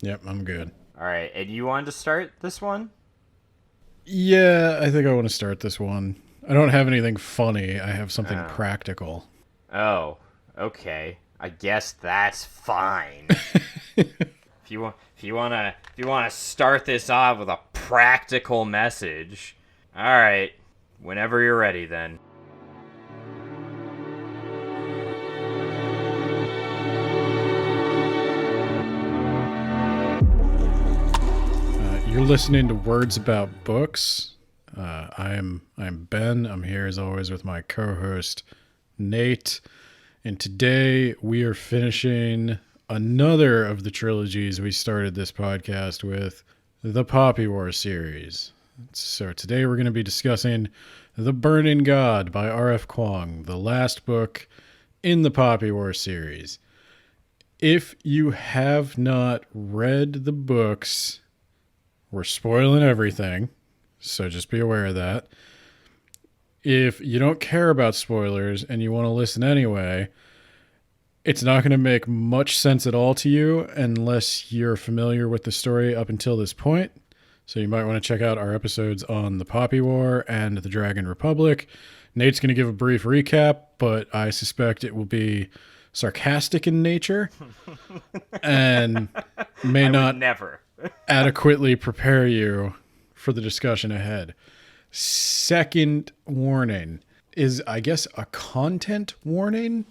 Yep, I'm good. All right, and you wanted to start this one? Yeah, I think I want to start this one. I don't have anything funny. I have something Oh. practical. Oh, okay. I guess that's fine. If you want to start this off with a practical message. All right. Whenever you're ready then. You're listening to Words About Books. I'm Ben. I'm here as always with my co-host Nate, and today we are finishing another of the trilogies we started this podcast with, the Poppy War series. So today we're going to be discussing The Burning God by R.F. Kuang, the last book in the Poppy War series. If you have not read the books, we're spoiling everything, so just be aware of that. If you don't care about spoilers and you want to listen anyway, it's not going to make much sense at all to you unless you're familiar with the story up until this point. So you might want to check out our episodes on the Poppy War and the Dragon Republic. Nate's going to give a brief recap, but I suspect it will be sarcastic in nature and may I not would never. adequately prepare you for the discussion ahead. Second warning is, I guess, a content warning.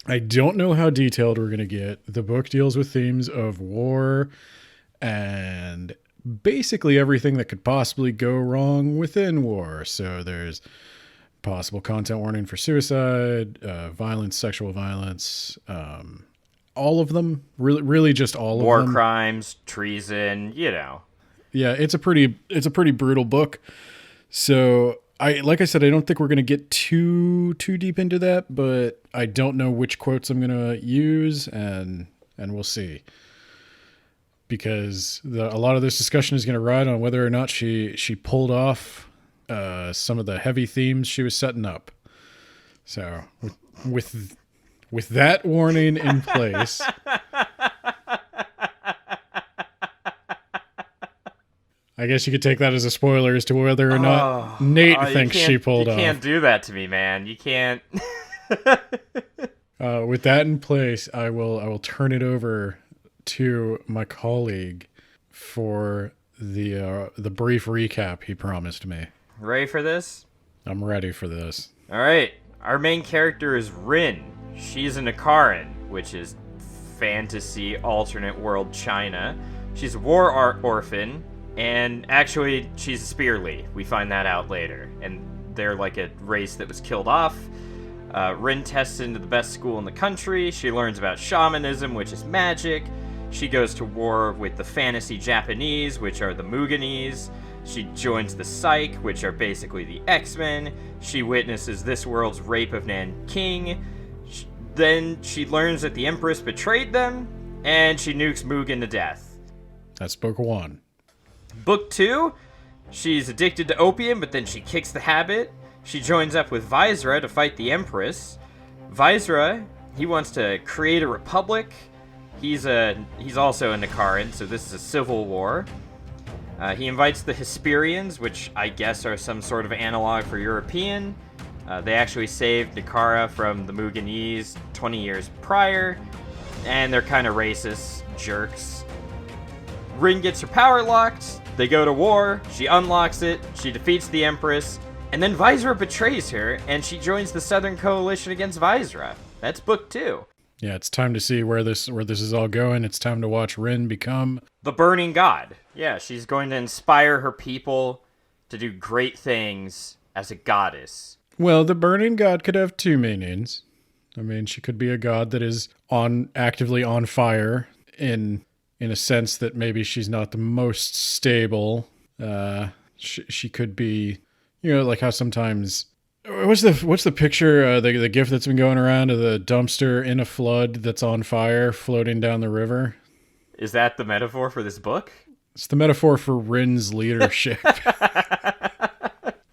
I don't know how detailed we're going to get. The book deals with themes of war and basically everything that could possibly go wrong within war. So there's possible content warning for suicide, violence, sexual violence, all of them, really just all War of them. crimes, treason, Yeah, it's a pretty brutal book. So like I said, I don't think we're gonna get too deep into that, but I don't know which quotes I'm gonna use, and we'll see. Because a lot of this discussion is gonna ride on whether or not she pulled off some of the heavy themes she was setting up. So with that warning in place. I guess you could take that as a spoiler as to whether or not Nate thinks she pulled off. You can't do that to me, man. You can't. With that in place, I will turn it over to my colleague for the brief recap he promised me. Ready for this? I'm ready for this. All right. Our main character is Rin. She's a Nakaran, which is fantasy alternate world China. She's a war orphan. And actually, she's a Spearly. We find that out later. And they're like a race that was killed off. Rin tests into the best school in the country. She learns about shamanism, which is magic. She goes to war with the fantasy Japanese, which are the Muganese. She joins the Psyche, which are basically the X-Men. She witnesses this world's rape of Nanking. Then she learns that the Empress betrayed them, and she nukes Mugen to death. That's book one. Book 2, she's addicted to opium, but then she kicks the habit. She joins up with Visera to fight the Empress. Visera, he wants to create a republic. He's also a Nakaran, so this is a civil war. He invites the Hesperians, which I guess are some sort of analog for European. They actually saved Nakara from the Muganese 20 years prior, and they're kind of racist jerks. Rin gets her power locked. They go to war. She unlocks it. She defeats the Empress. And then Visera betrays her, and she joins the Southern Coalition against Visera. That's book 2. Yeah, it's time to see where this is all going. It's time to watch Rin become the Burning God. Yeah, she's going to inspire her people to do great things as a goddess. Well, the Burning God could have two meanings. I mean, she could be a god that is actively on fire in a sense that maybe she's not the most stable. She could be, like how sometimes, what's the picture, the gif that's been going around of the dumpster in a flood that's on fire floating down the river? Is that the metaphor for this book? It's the metaphor for Rin's leadership.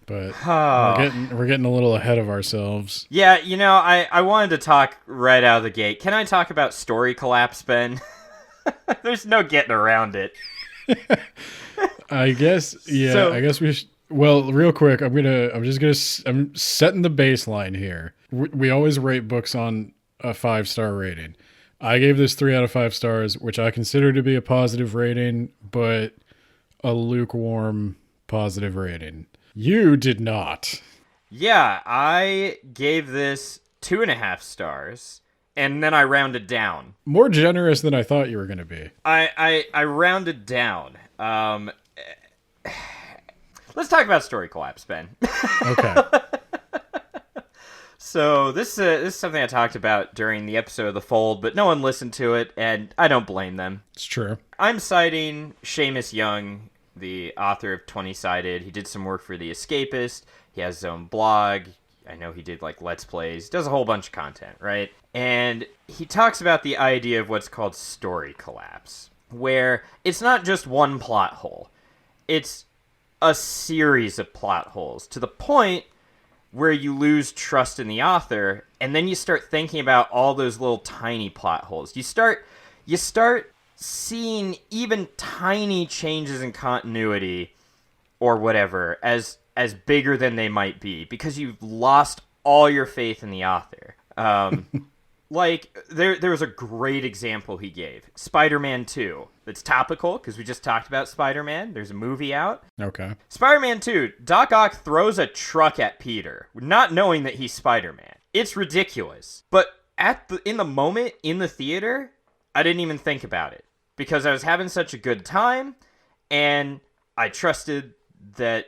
But we're getting a little ahead of ourselves. Yeah, I wanted to talk right out of the gate. Can I talk about story collapse, Ben? There's no getting around it. I guess, yeah. So, I guess we should. Well, real quick, I'm setting the baseline here. We always rate books on a 5-star rating. I gave this 3 out of 5 stars, which I consider to be a positive rating, but a lukewarm positive rating. You did not. yeah, I gave this 2.5 stars, and then I rounded down. More generous than I thought you were going to be. I rounded down. Let's talk about story collapse, Ben. Okay. So this is something I talked about during the episode of The Fold, but no one listened to it, and I don't blame them. It's true. I'm citing Seamus Young, the author of 20-Sided. He did some work for The Escapist. He has his own blog. I know he did like Let's Plays. He does a whole bunch of content, right? And he talks about the idea of what's called story collapse, where it's not just one plot hole. It's a series of plot holes to the point where you lose trust in the author, and then you start thinking about all those little tiny plot holes. You start seeing even tiny changes in continuity or whatever as bigger than they might be because you've lost all your faith in the author. Like, there was a great example he gave. Spider-Man 2. That's topical, because we just talked about Spider-Man. There's a movie out. Okay. Spider-Man 2. Doc Ock throws a truck at Peter, not knowing that he's Spider-Man. It's ridiculous. But in the moment, in the theater, I didn't even think about it. Because I was having such a good time, and I trusted that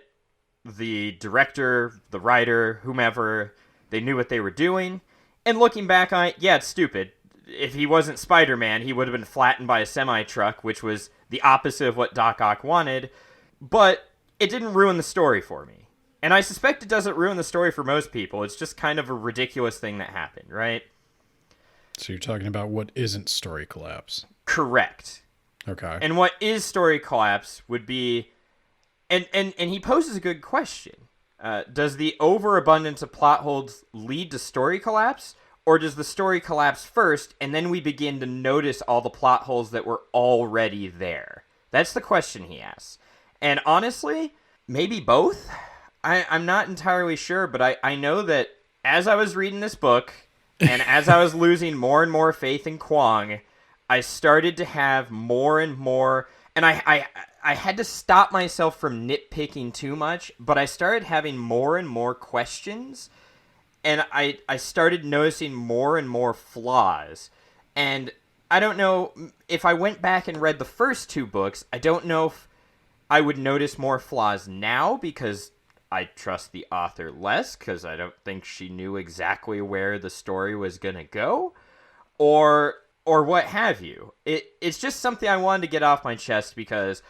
the director, the writer, whomever, they knew what they were doing. And looking back on it, yeah, it's stupid. If he wasn't Spider-Man, he would have been flattened by a semi-truck, which was the opposite of what Doc Ock wanted. But it didn't ruin the story for me. And I suspect it doesn't ruin the story for most people. It's just kind of a ridiculous thing that happened, right? So you're talking about what isn't story collapse. Correct. Okay. And what is story collapse would be... And he poses a good question. Does the overabundance of plot holes lead to story collapse? Or does the story collapse first, and then we begin to notice all the plot holes that were already there? That's the question he asks. And honestly, maybe both? I'm not entirely sure, but I know that as I was reading this book, and as I was losing more and more faith in Kuang, I started to have more and more... And I had to stop myself from nitpicking too much, but I started having more and more questions, and I started noticing more and more flaws. And I don't know, if I went back and read the first 2 books, I don't know if I would notice more flaws now, because I trust the author less, because I don't think she knew exactly where the story was going to go, or what have you. It's just something I wanted to get off my chest, because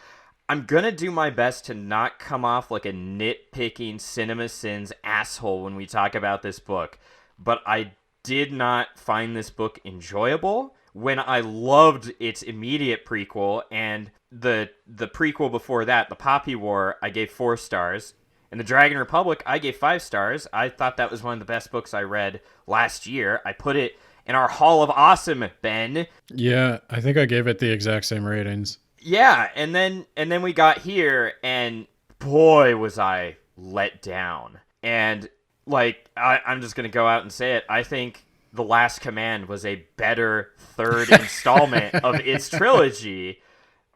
I'm going to do my best to not come off like a nitpicking CinemaSins asshole when we talk about this book. But I did not find this book enjoyable when I loved its immediate prequel, and the prequel before that, The Poppy War, I gave 4 stars. And The Dragon Republic, I gave 5 stars. I thought that was one of the best books I read last year. I put it in our Hall of Awesome, Ben. Yeah, I think I gave it the exact same ratings. Yeah, and then we got here, and boy, was I let down. And, like, I'm just going to go out and say it. I think The Last Command was a better third installment of its trilogy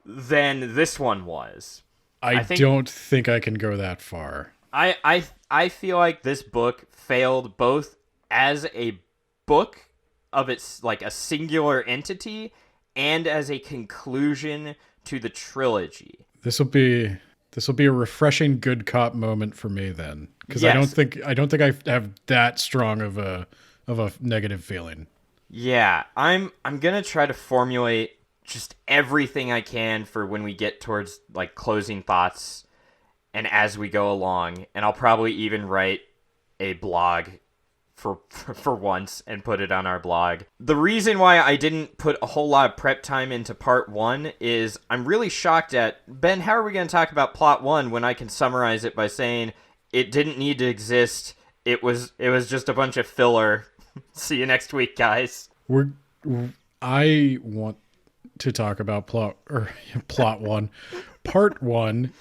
than this one was. I don't think I can go that far. I feel like this book failed both as a book of its, like, a singular entity and as a conclusion to the trilogy. This will be a refreshing good cop moment for me then, because Yes. I don't think I have that strong of a negative feeling. Yeah, I'm gonna try to formulate just everything I can for when we get towards, like, closing thoughts and as we go along, and I'll probably even write a blog for once and put it on our blog. The reason why I didn't put a whole lot of prep time into part 1 is I'm really shocked at, Ben, how are we going to talk about plot 1 when I can summarize it by saying it didn't need to exist, it was just a bunch of filler. See you next week, guys. I want to talk about plot one, part one.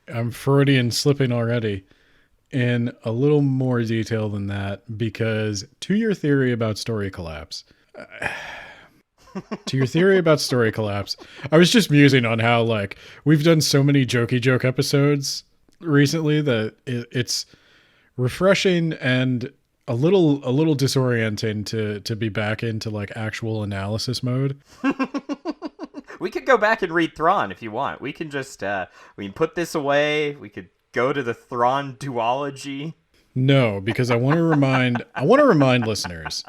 I'm Freudian slipping already in a little more detail than that, because to your theory about story collapse, I was just musing on how like we've done so many jokey joke episodes recently that it's refreshing and a little disorienting to be back into like actual analysis mode. We could go back and read Thrawn if you want. We can just we can put this away. We could go to the Thrawn duology. No, because I want to remind listeners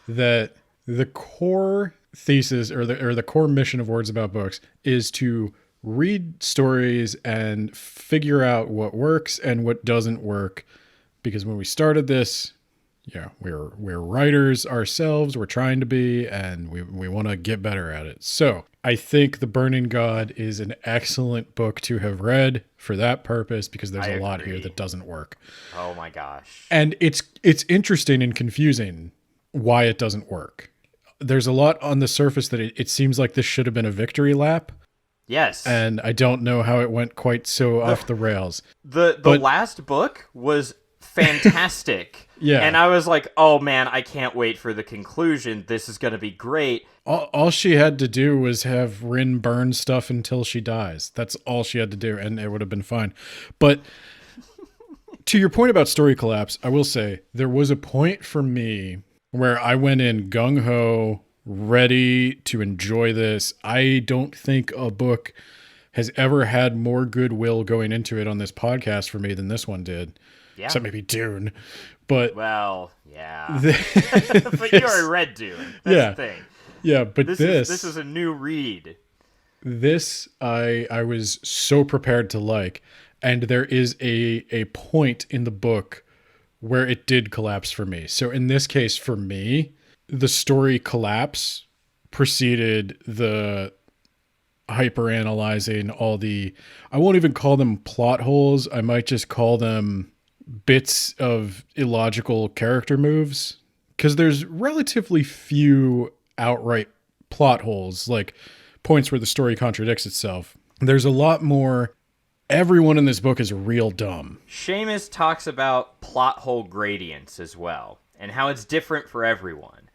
that the core thesis or the core mission of Words About Books is to read stories and figure out what works and what doesn't work. Because when we started this, yeah, we're writers ourselves. We're trying to be, and we want to get better at it. So I think The Burning God is an excellent book to have read for that purpose, because there's a lot here that doesn't work. Oh my gosh. And it's interesting and confusing why it doesn't work. There's a lot on the surface that it seems like this should have been a victory lap. Yes. And I don't know how it went quite so off the rails. The last book was fantastic. Yeah. And I was like, oh man, I can't wait for the conclusion. This is going to be great. All she had to do was have Rin burn stuff until she dies. That's all she had to do, and it would have been fine. But to your point about story collapse, I will say there was a point for me where I went in gung-ho, ready to enjoy this. I don't think a book has ever had more goodwill going into it on this podcast for me than this one did. Yeah. Except maybe Dune. But well, yeah. But you already read Dune. That's the thing. Yeah, but this is a new read. This I was so prepared to like, and there is a point in the book where it did collapse for me. So in this case, for me, the story collapse preceded the hyper-analyzing all the, I won't even call them plot holes. I might just call them bits of illogical character moves, because there's relatively few outright plot holes, like points where the story contradicts itself. There's a lot more. Everyone in this book is real dumb. Seamus talks about plot hole gradients as well, and how it's different for everyone.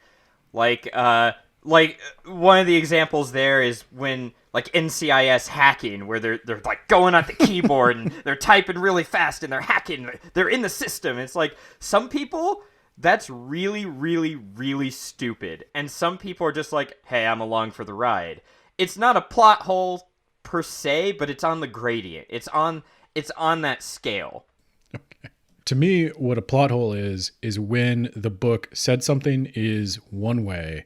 Like one of the examples there is when like NCIS hacking, where they're like going at the keyboard and they're typing really fast and they're hacking, they're in the system. It's like some people, that's really, really, really stupid, and some people are just like, hey, I'm along for the ride. It's not a plot hole per se, but it's on the gradient. It's on that scale. Okay. To me, what a plot hole is when the book said something is one way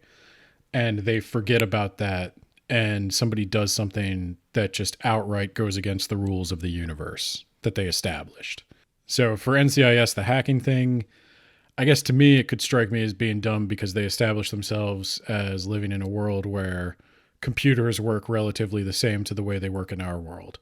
and they forget about that, and somebody does something that just outright goes against the rules of the universe that they established. So for NCIS, the hacking thing, I guess to me, it could strike me as being dumb because they established themselves as living in a world where computers work relatively the same to the way they work in our world.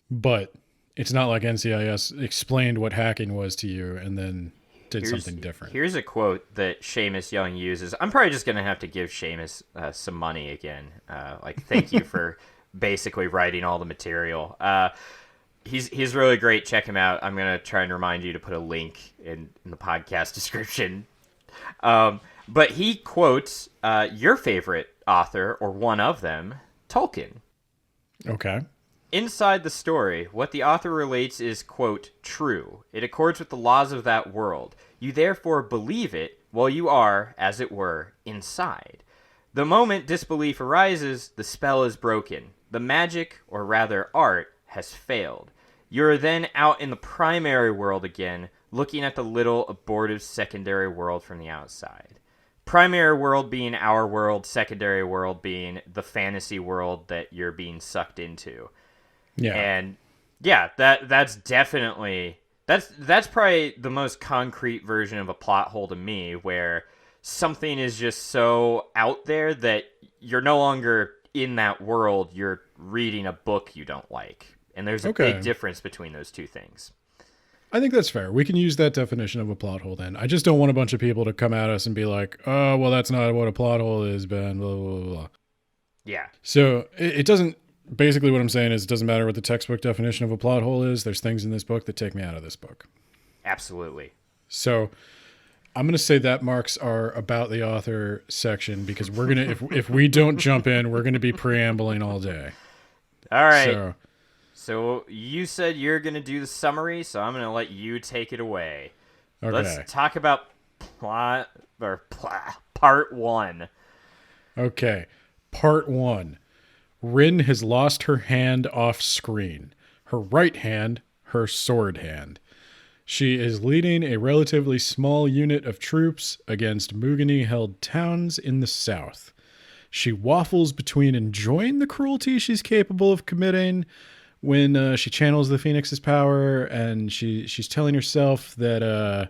But it's not like NCIS explained what hacking was to you and then did something different. Here's a quote that Seamus Young uses. I'm probably just going to have to give Seamus some money again. Thank you for basically writing all the material. He's really great. Check him out. I'm going to try and remind you to put a link in the podcast description. But he quotes your favorite author, or one of them, Tolkien. Okay. Inside the story, what the author relates is, quote, true. It accords with the laws of that world. You therefore believe it while you are, as it were, inside. The moment disbelief arises, the spell is broken. The magic, or rather art, has failed. You are then out in the primary world again, looking at the little abortive secondary world from the outside. Primary world being our world, secondary world being the fantasy world that you're being sucked into. Yeah. And yeah, that's definitely that's probably the most concrete version of a plot hole to me, where something is just so out there that you're no longer in that world, you're reading a book you don't like. And there's a big difference between those two things. I think that's fair. We can use that definition of a plot hole then. I just don't want a bunch of people to come at us and be like, oh, well, that's not what a plot hole is, Ben, blah, blah, blah. Yeah, So it doesn't. Basically, what I'm saying is, it doesn't matter what the textbook definition of a plot hole is. There's things in this book that take me out of this book. absolutely. So I'm going to say that marks our about the author section, because we're gonna if we don't jump in, we're going to be preambling all day. All right. So So you said you're going to do the summary, so I'm going to let you take it away. okay, Let's talk about part 1. okay. Part 1. Rin has lost her hand off screen. Her right hand, her sword hand. She is leading a relatively small unit of troops against Mughini-held towns in the south. She waffles between enjoying the cruelty she's capable of committing when she channels the Phoenix's power, and she's telling herself that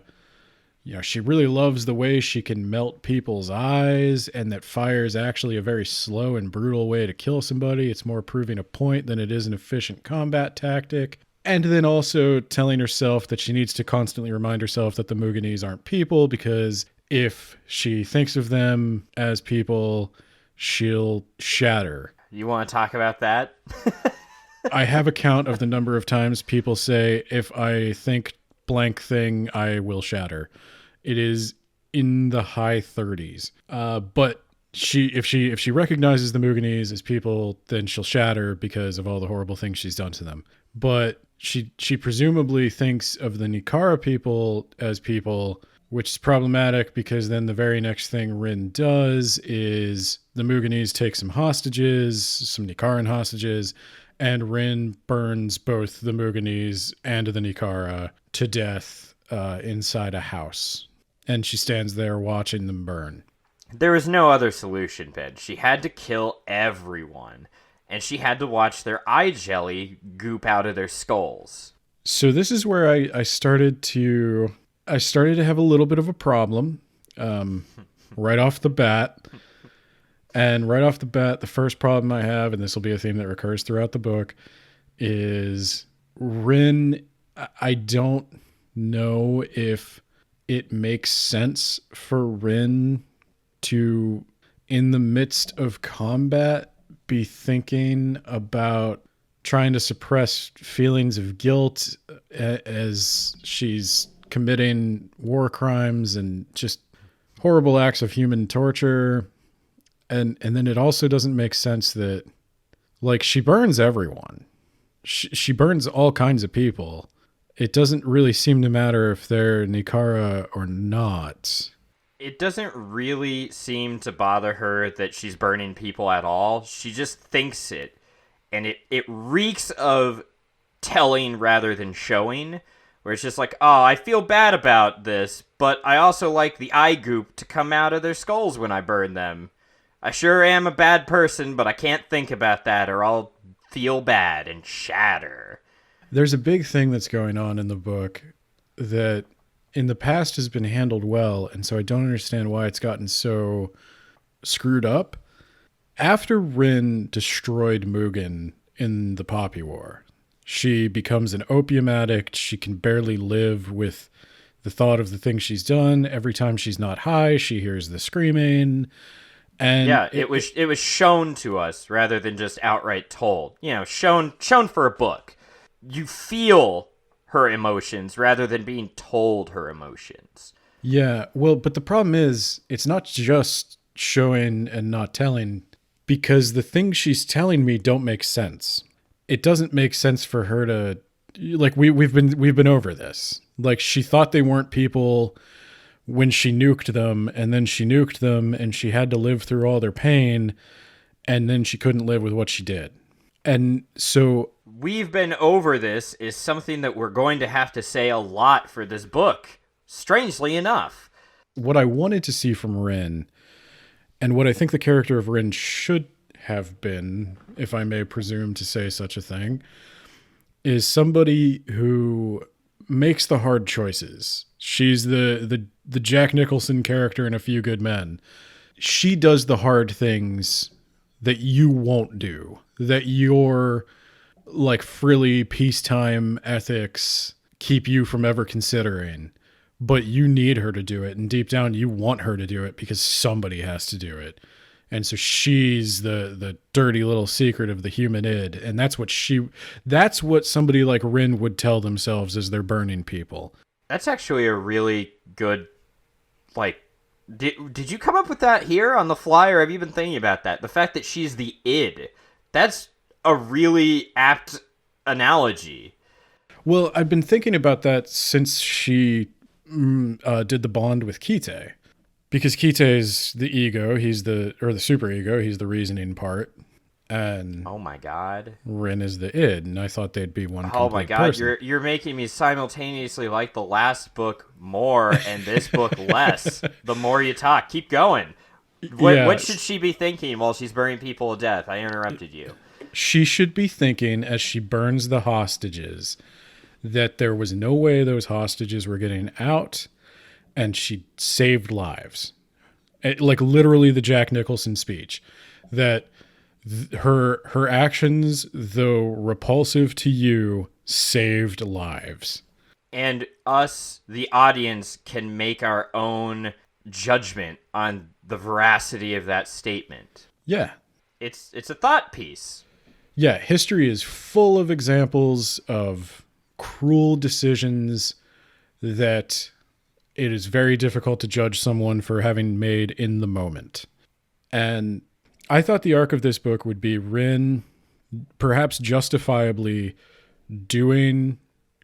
she really loves the way she can melt people's eyes, and that fire is actually a very slow and brutal way to kill somebody. It's more proving a point than it is an efficient combat tactic. And then also telling herself that she needs to constantly remind herself that the Mughinis aren't people, because if she thinks of them as people, she'll shatter. You want to talk about that? I have a count of the number of times people say, if I think blank thing, I will shatter. It is in the high 30s. But if she recognizes the Mughinis as people, then she'll shatter because of all the horrible things she's done to them. But she presumably thinks of the Nikara people as people, which is problematic, because then the very next thing Rin does is the Mughinis take some hostages, some Nikaran hostages, and Rin burns both the Mughinis and the Nikara to death inside a house. And she stands there watching them burn. There was no other solution, Ben. She had to kill everyone, and she had to watch their eye jelly goop out of their skulls. So this is where I started to have a little bit of a problem right off the bat. And right off the bat, the first problem I have, and this will be a theme that recurs throughout the book, is Rin. I don't know if it makes sense for Rin to, in the midst of combat, be thinking about trying to suppress feelings of guilt as she's committing war crimes and just horrible acts of human torture. And then it also doesn't make sense that, like, she burns everyone. She burns all kinds of people. It doesn't really seem to matter if they're Nikara or not. It doesn't really seem to bother her that she's burning people at all. She just thinks it. And it reeks of telling rather than showing. Where it's just like, oh, I feel bad about this, but I also like the eye goop to come out of their skulls when I burn them. I sure am a bad person, but I can't think about that or I'll feel bad and shatter. There's a big thing that's going on in the book that in the past has been handled well, and so I don't understand why it's gotten so screwed up. After Rin destroyed Mugen in the Poppy War, she becomes an opium addict. She can barely live with the thought of the things she's done. Every time she's not high, she hears the screaming. And yeah, it was shown to us rather than just outright told. You know, shown for a book. You feel her emotions rather than being told her emotions. Yeah, well, but the problem is it's not just showing and not telling, because the things she's telling me don't make sense. It doesn't make sense for her to, like, we've been over this. Like, she thought they weren't people when she nuked them, and then she nuked them, and she had to live through all their pain, and then she couldn't live with what she did. And so we've been over this is something that we're going to have to say a lot for this book, strangely enough. What I wanted to see from Rin, and what I think the character of Rin should have been, if I may presume to say such a thing, is somebody who makes the hard choices. She's the Jack Nicholson character in A Few Good Men. She does the hard things that you won't do, that your, like, frilly peacetime ethics keep you from ever considering. But you need her to do it, and deep down you want her to do it because somebody has to do it. And so she's the dirty little secret of the human id, and that's what somebody like Rin would tell themselves as they're burning people. That's actually a really good, like, did you come up with that here on the fly, or have you been thinking about that? The fact that she's the id, that's a really apt analogy. Well, I've been thinking about that since she did the bond with Kite. Because Kite is the ego, or the super ego, he's the reasoning part. And oh my god, Rin is the id, and I thought they'd be one complete oh my god, person. you're making me simultaneously like the last book more and this book less. The more you talk, keep going. What should she be thinking while she's burning people to death? I interrupted you. She should be thinking, as she burns the hostages, that there was no way those hostages were getting out, and she saved lives. Like literally the Jack Nicholson speech, that her actions, though repulsive to you, saved lives. And us, the audience, can make our own judgment on the veracity of that statement. Yeah. It's a thought piece. Yeah, history is full of examples of cruel decisions that it is very difficult to judge someone for having made in the moment. And I thought the arc of this book would be Rin perhaps justifiably doing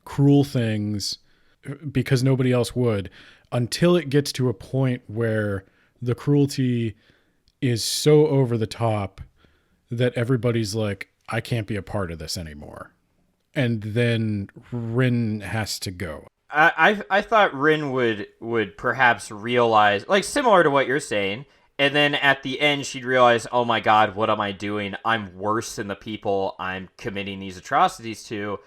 cruel things because nobody else would, until it gets to a point where the cruelty is so over the top that everybody's like, I can't be a part of this anymore. And then Rin has to go. I thought Rin would perhaps realize, like, similar to what you're saying, and then at the end she'd realize, oh my god, what am I doing? I'm worse than the people I'm committing these atrocities to.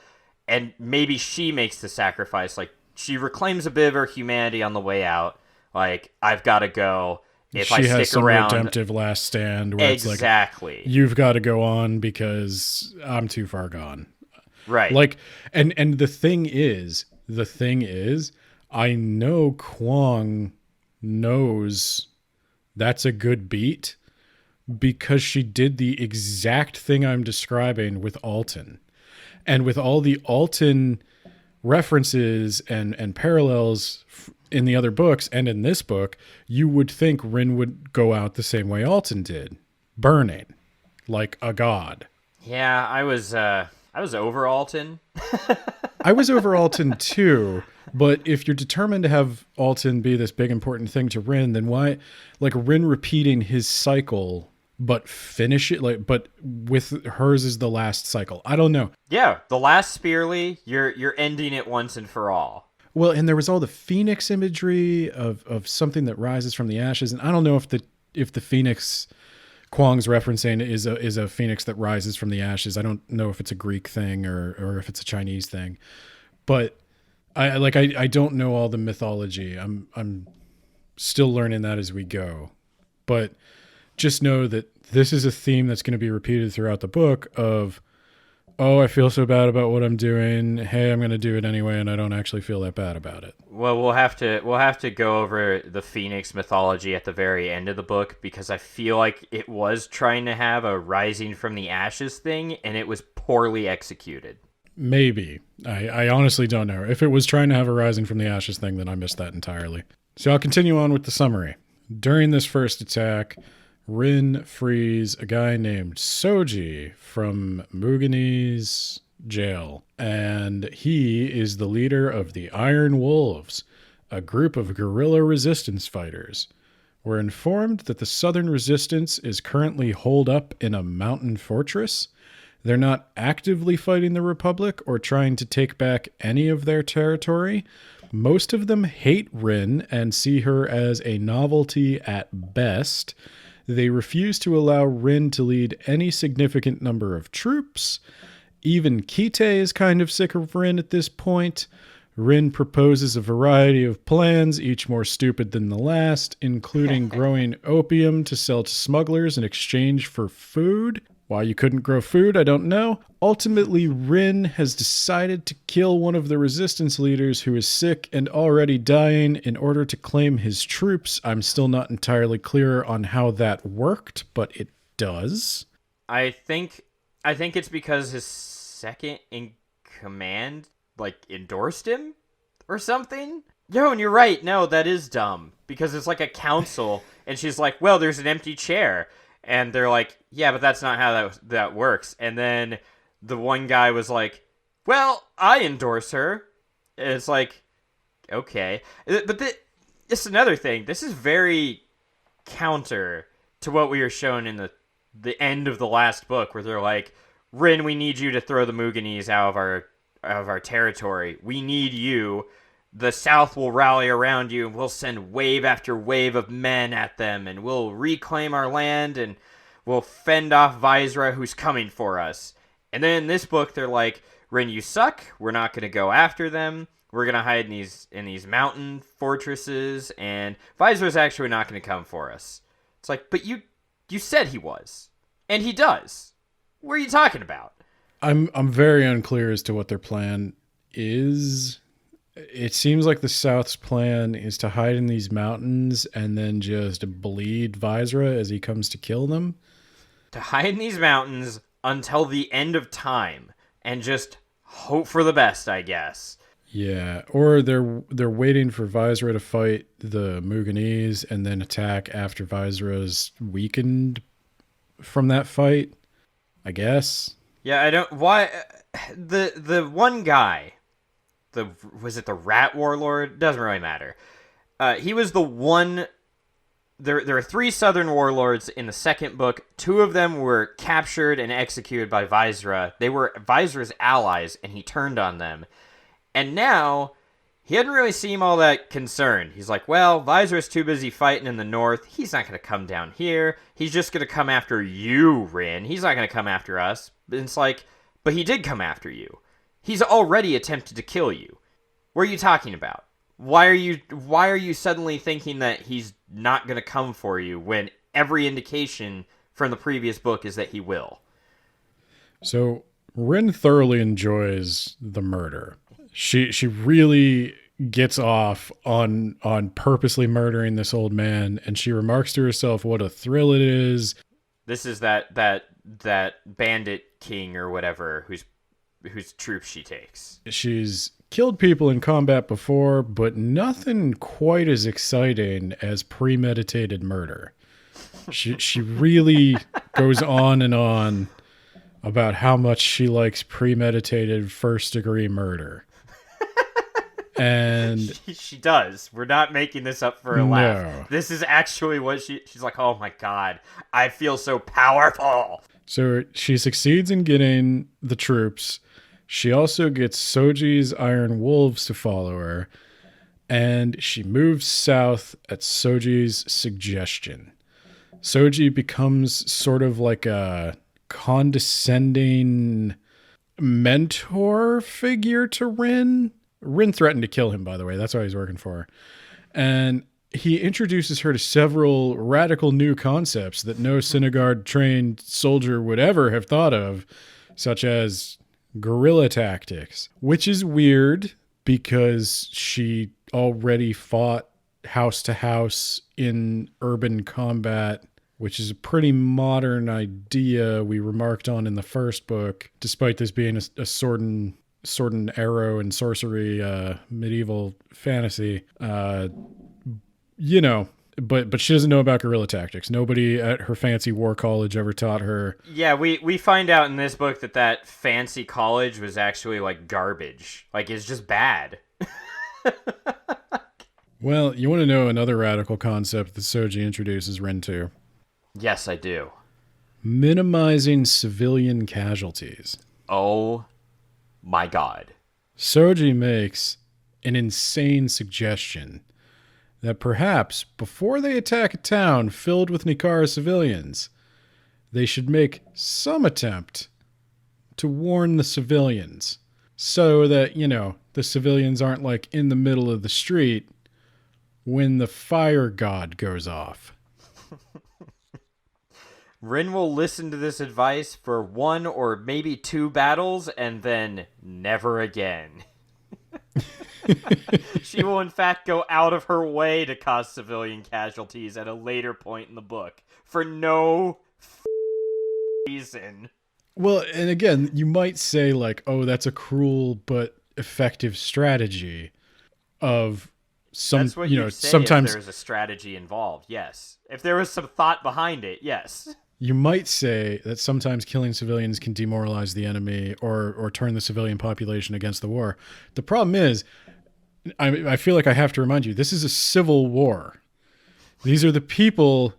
And maybe she makes the sacrifice. Like, she reclaims a bit of her humanity on the way out. Like, I've got to go. If she I stick has some around, redemptive last stand where exactly. It's like, you've got to go on because I'm too far gone. Right. Like, and the thing is, I know Kuang knows that's a good beat because she did the exact thing I'm describing with Alton. And with all the Alton references and parallels in the other books and in this book, you would think Rin would go out the same way Alton did, burning like a god. Yeah, I was over Alton. I was over Alton too, but if you're determined to have Alton be this big important thing to Rin, then why, like, Rin repeating his cycle but finish it, like, but with hers is the last cycle? I don't know. Yeah, the last Spearly, you're ending it once and for all. Well, and there was all the phoenix imagery of something that rises from the ashes, and I don't know if the phoenix Kuang's referencing is a phoenix that rises from the ashes. I don't know if it's a Greek thing or if it's a Chinese thing, but I don't know all the mythology. I'm still learning that as we go, but just know that this is a theme that's going to be repeated throughout the book of, oh, I feel so bad about what I'm doing. Hey, I'm going to do it anyway, and I don't actually feel that bad about it. Well, we'll have to go over the Phoenix mythology at the very end of the book, because I feel like it was trying to have a rising from the ashes thing, and it was poorly executed. Maybe. I honestly don't know. If it was trying to have a rising from the ashes thing, then I missed that entirely. So I'll continue on with the summary. During this first attack, Rin frees a guy named Soji from Mugani's jail, and he is the leader of the Iron Wolves, a group of guerrilla resistance fighters. We're informed that the Southern Resistance is currently holed up in a mountain fortress. They're not actively fighting the Republic or trying to take back any of their territory. Most of them hate Rin and see her as a novelty at best. They refuse to allow Rin to lead any significant number of troops. Even Kite is kind of sick of Rin at this point. Rin proposes a variety of plans, each more stupid than the last, including growing opium to sell to smugglers in exchange for food. Why you couldn't grow food, I don't know. Ultimately, Rin has decided to kill one of the resistance leaders who is sick and already dying in order to claim his troops. I'm still not entirely clear on how that worked, but it does. I think it's because his second in command endorsed him or something. Yo, and you're right. No, that is dumb because it's like a council, and she's like, "Well, there's an empty chair," and they're like, "Yeah, but that's not how that works." And then the one guy was like, "Well, I endorse her." And it's like, okay, but it's another thing. This is very counter to what we were shown in the end of the last book, where they're like, "Rin, we need you to throw the Muganese out of our territory. We need you. The South will rally around you, and we'll send wave after wave of men at them, and we'll reclaim our land, and we'll fend off Viceroy who's coming for us." And then in this book, they're like, "Rin, you suck. We're not going to go after them. We're going to hide in these mountain fortresses, and Viceroy's actually not going to come for us." It's like, but you said he was, and he does. What are you talking about? I'm very unclear as to what their plan is. It seems like the South's plan is to hide in these mountains and then just bleed Visera as he comes to kill them. To hide in these mountains until the end of time and just hope for the best, I guess. Yeah, or they're waiting for Visera to fight the Muganese and then attack after Visera's weakened from that fight, I guess. Yeah, I don't... Why... The one guy... Was it the Rat Warlord? Doesn't really matter. He was the one... There are 3 Southern Warlords in the second book. 2 of them were captured and executed by Visera. They were Visera's allies, and he turned on them. And now, he doesn't really seem all that concerned. He's like, well, Visera's too busy fighting in the north. He's not going to come down here. He's just going to come after you, Rin. He's not going to come after us. And it's like, but he did come after you. He's already attempted to kill you. What are you talking about? Why are you suddenly thinking that he's not going to come for you when every indication from the previous book is that he will? So Rin thoroughly enjoys the murder. She really gets off on purposely murdering this old man, and she remarks to herself what a thrill it is. This is that bandit king or whatever whose troops she takes. She's killed people in combat before, but nothing quite as exciting as premeditated murder. She really goes on and on about how much she likes premeditated first-degree murder. And she does. We're not making this up for a laugh. This is actually what she's like, oh my god, I feel so powerful. So she succeeds in getting the troops. She also gets Soji's Iron Wolves to follow her, and she moves south at Soji's suggestion. Soji becomes sort of like a condescending mentor figure to Rin. Rin threatened to kill him, by the way. That's why he's working for her. And he introduces her to several radical new concepts that no Synagard-trained soldier would ever have thought of, such as guerrilla tactics, which is weird because she already fought house to house in urban combat, which is a pretty modern idea we remarked on in the first book, despite this being a sword and arrow and sorcery medieval fantasy. But she doesn't know about guerrilla tactics. Nobody at her fancy war college ever taught her. Yeah, we find out in this book that fancy college was actually like garbage. Like, it's just bad. Well, you want to know another radical concept that Soji introduces Rin to? Yes, I do. Minimizing civilian casualties. Oh my god. Soji makes an insane suggestion that perhaps before they attack a town filled with Nikara civilians, they should make some attempt to warn the civilians so that, the civilians aren't like in the middle of the street when the fire god goes off. Rin will listen to this advice for 1 or maybe 2 battles and then never again. She will, in fact, go out of her way to cause civilian casualties at a later point in the book for no reason. Well, and again, you might say like, "Oh, that's a cruel but effective strategy." Of some, That's what you you'd know, say sometimes if there's a strategy involved, yes. If there was some thought behind it, yes. you might say that sometimes killing civilians can demoralize the enemy or turn the civilian population against the war. The problem is, I feel like I have to remind you, this is a civil war. These are the people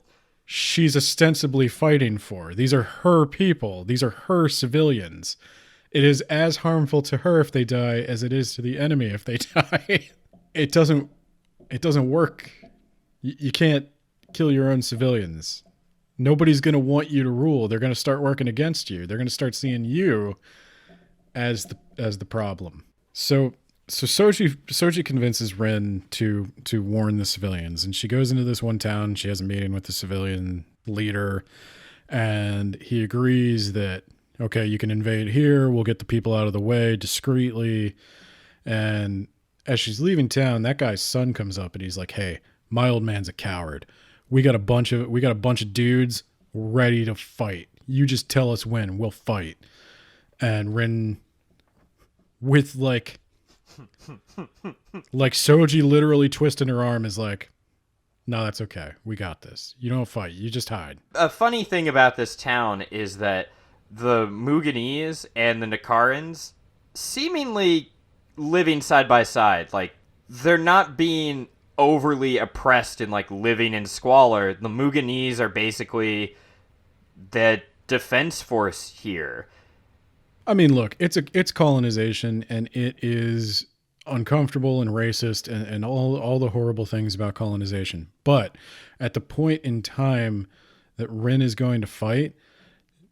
she's ostensibly fighting for. These are her people. These are her civilians. It is as harmful to her if they die as it is to the enemy if they die. It doesn't work. You can't kill your own civilians. Nobody's going to want you to rule. They're going to start working against you. They're going to start seeing you as the problem. So Soji convinces Ren to warn the civilians, and she goes into this one town. She has a meeting with the civilian leader, and he agrees that, okay, you can invade here. We'll get the people out of the way discreetly. And as she's leaving town, that guy's son comes up and he's like, "Hey, my old man's a coward. We got a bunch of dudes ready to fight. You just tell us when, we'll fight." And Rin, with like Soji literally twisting her arm, is like, "No, that's okay. We got this. You don't fight. You just hide." A funny thing about this town is that the Muganese and the Nikarans seemingly living side by side. Like, they're not being overly oppressed and like living in squalor. The Muganese are basically the defense force here. I mean, look, it's colonization, and it is uncomfortable and racist and all the horrible things about colonization. But at the point in time that Rin is going to fight,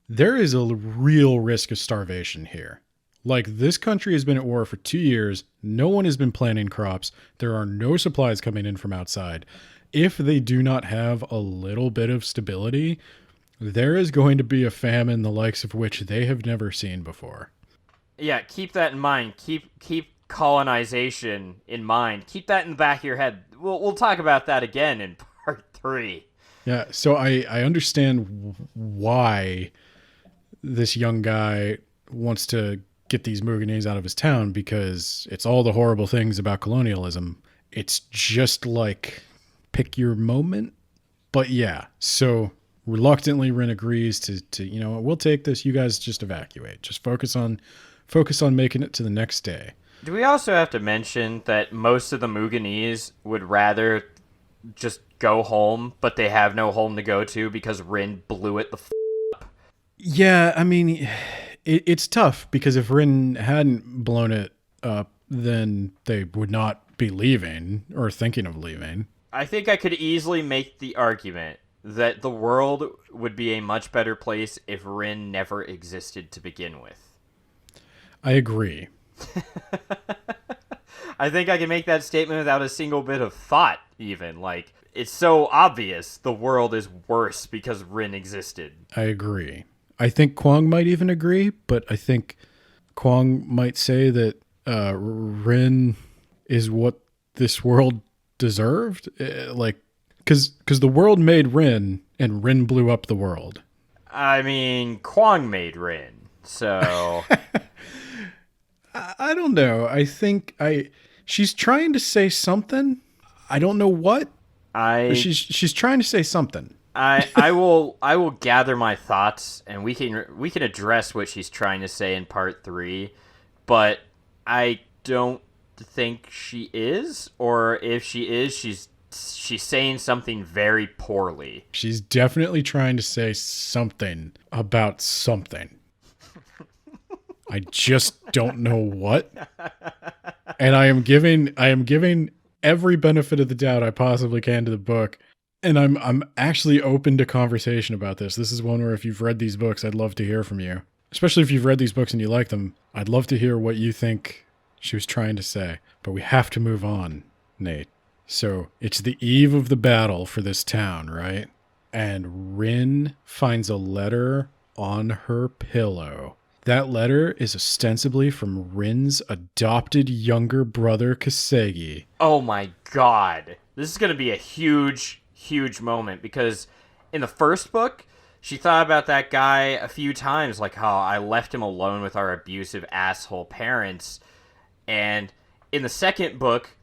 there is a real risk of starvation here. Like, this country has been at war for 2 years. No one has been planting crops. There are no supplies coming in from outside. If they do not have a little bit of stability, there is going to be a famine the likes of which they have never seen before. Yeah, keep that in mind. Keep colonization in mind. Keep that in the back of your head. We'll talk about that again in part 3. Yeah, so I understand why this young guy wants to get these Muganese out of his town, because it's all the horrible things about colonialism. It's just like, pick your moment. But yeah, so reluctantly Rin agrees to we'll take this. You guys just evacuate. Just focus on making it to the next day. Do we also have to mention that most of the Muganese would rather just go home, but they have no home to go to because Rin blew it the up? Yeah, I mean, it's tough, because if Rin hadn't blown it up, then they would not be leaving or thinking of leaving. I think I could easily make the argument that the world would be a much better place if Rin never existed to begin with. I agree. I think I can make that statement without a single bit of thought, even. Like, it's so obvious the world is worse because Rin existed. I agree. I think Kuang might even agree, but I think Kuang might say that Rin is what this world deserved. Because the world made Rin, and Rin blew up the world. I mean, Kuang made Rin, so... I don't know. I think she's trying to say something. I don't know what. She's trying to say something. I will gather my thoughts, and we can address what she's trying to say in part 3, but I don't think she is, or if she is, she's saying something very poorly. She's definitely trying to say something about something. I just don't know what. And I am giving every benefit of the doubt I possibly can to the book. And I'm actually open to conversation about this. This is one where, if you've read these books, I'd love to hear from you. Especially if you've read these books and you like them. I'd love to hear what you think she was trying to say. But we have to move on, Nate. So it's the eve of the battle for this town, right? and Rin finds a letter on her pillow. That letter is ostensibly from Rin's adopted younger brother, Kasegi. Oh my god. This is going to be a huge, huge moment because in the first book, she thought about that guy a few times, like how I left him alone with our abusive asshole parents. And in the second book,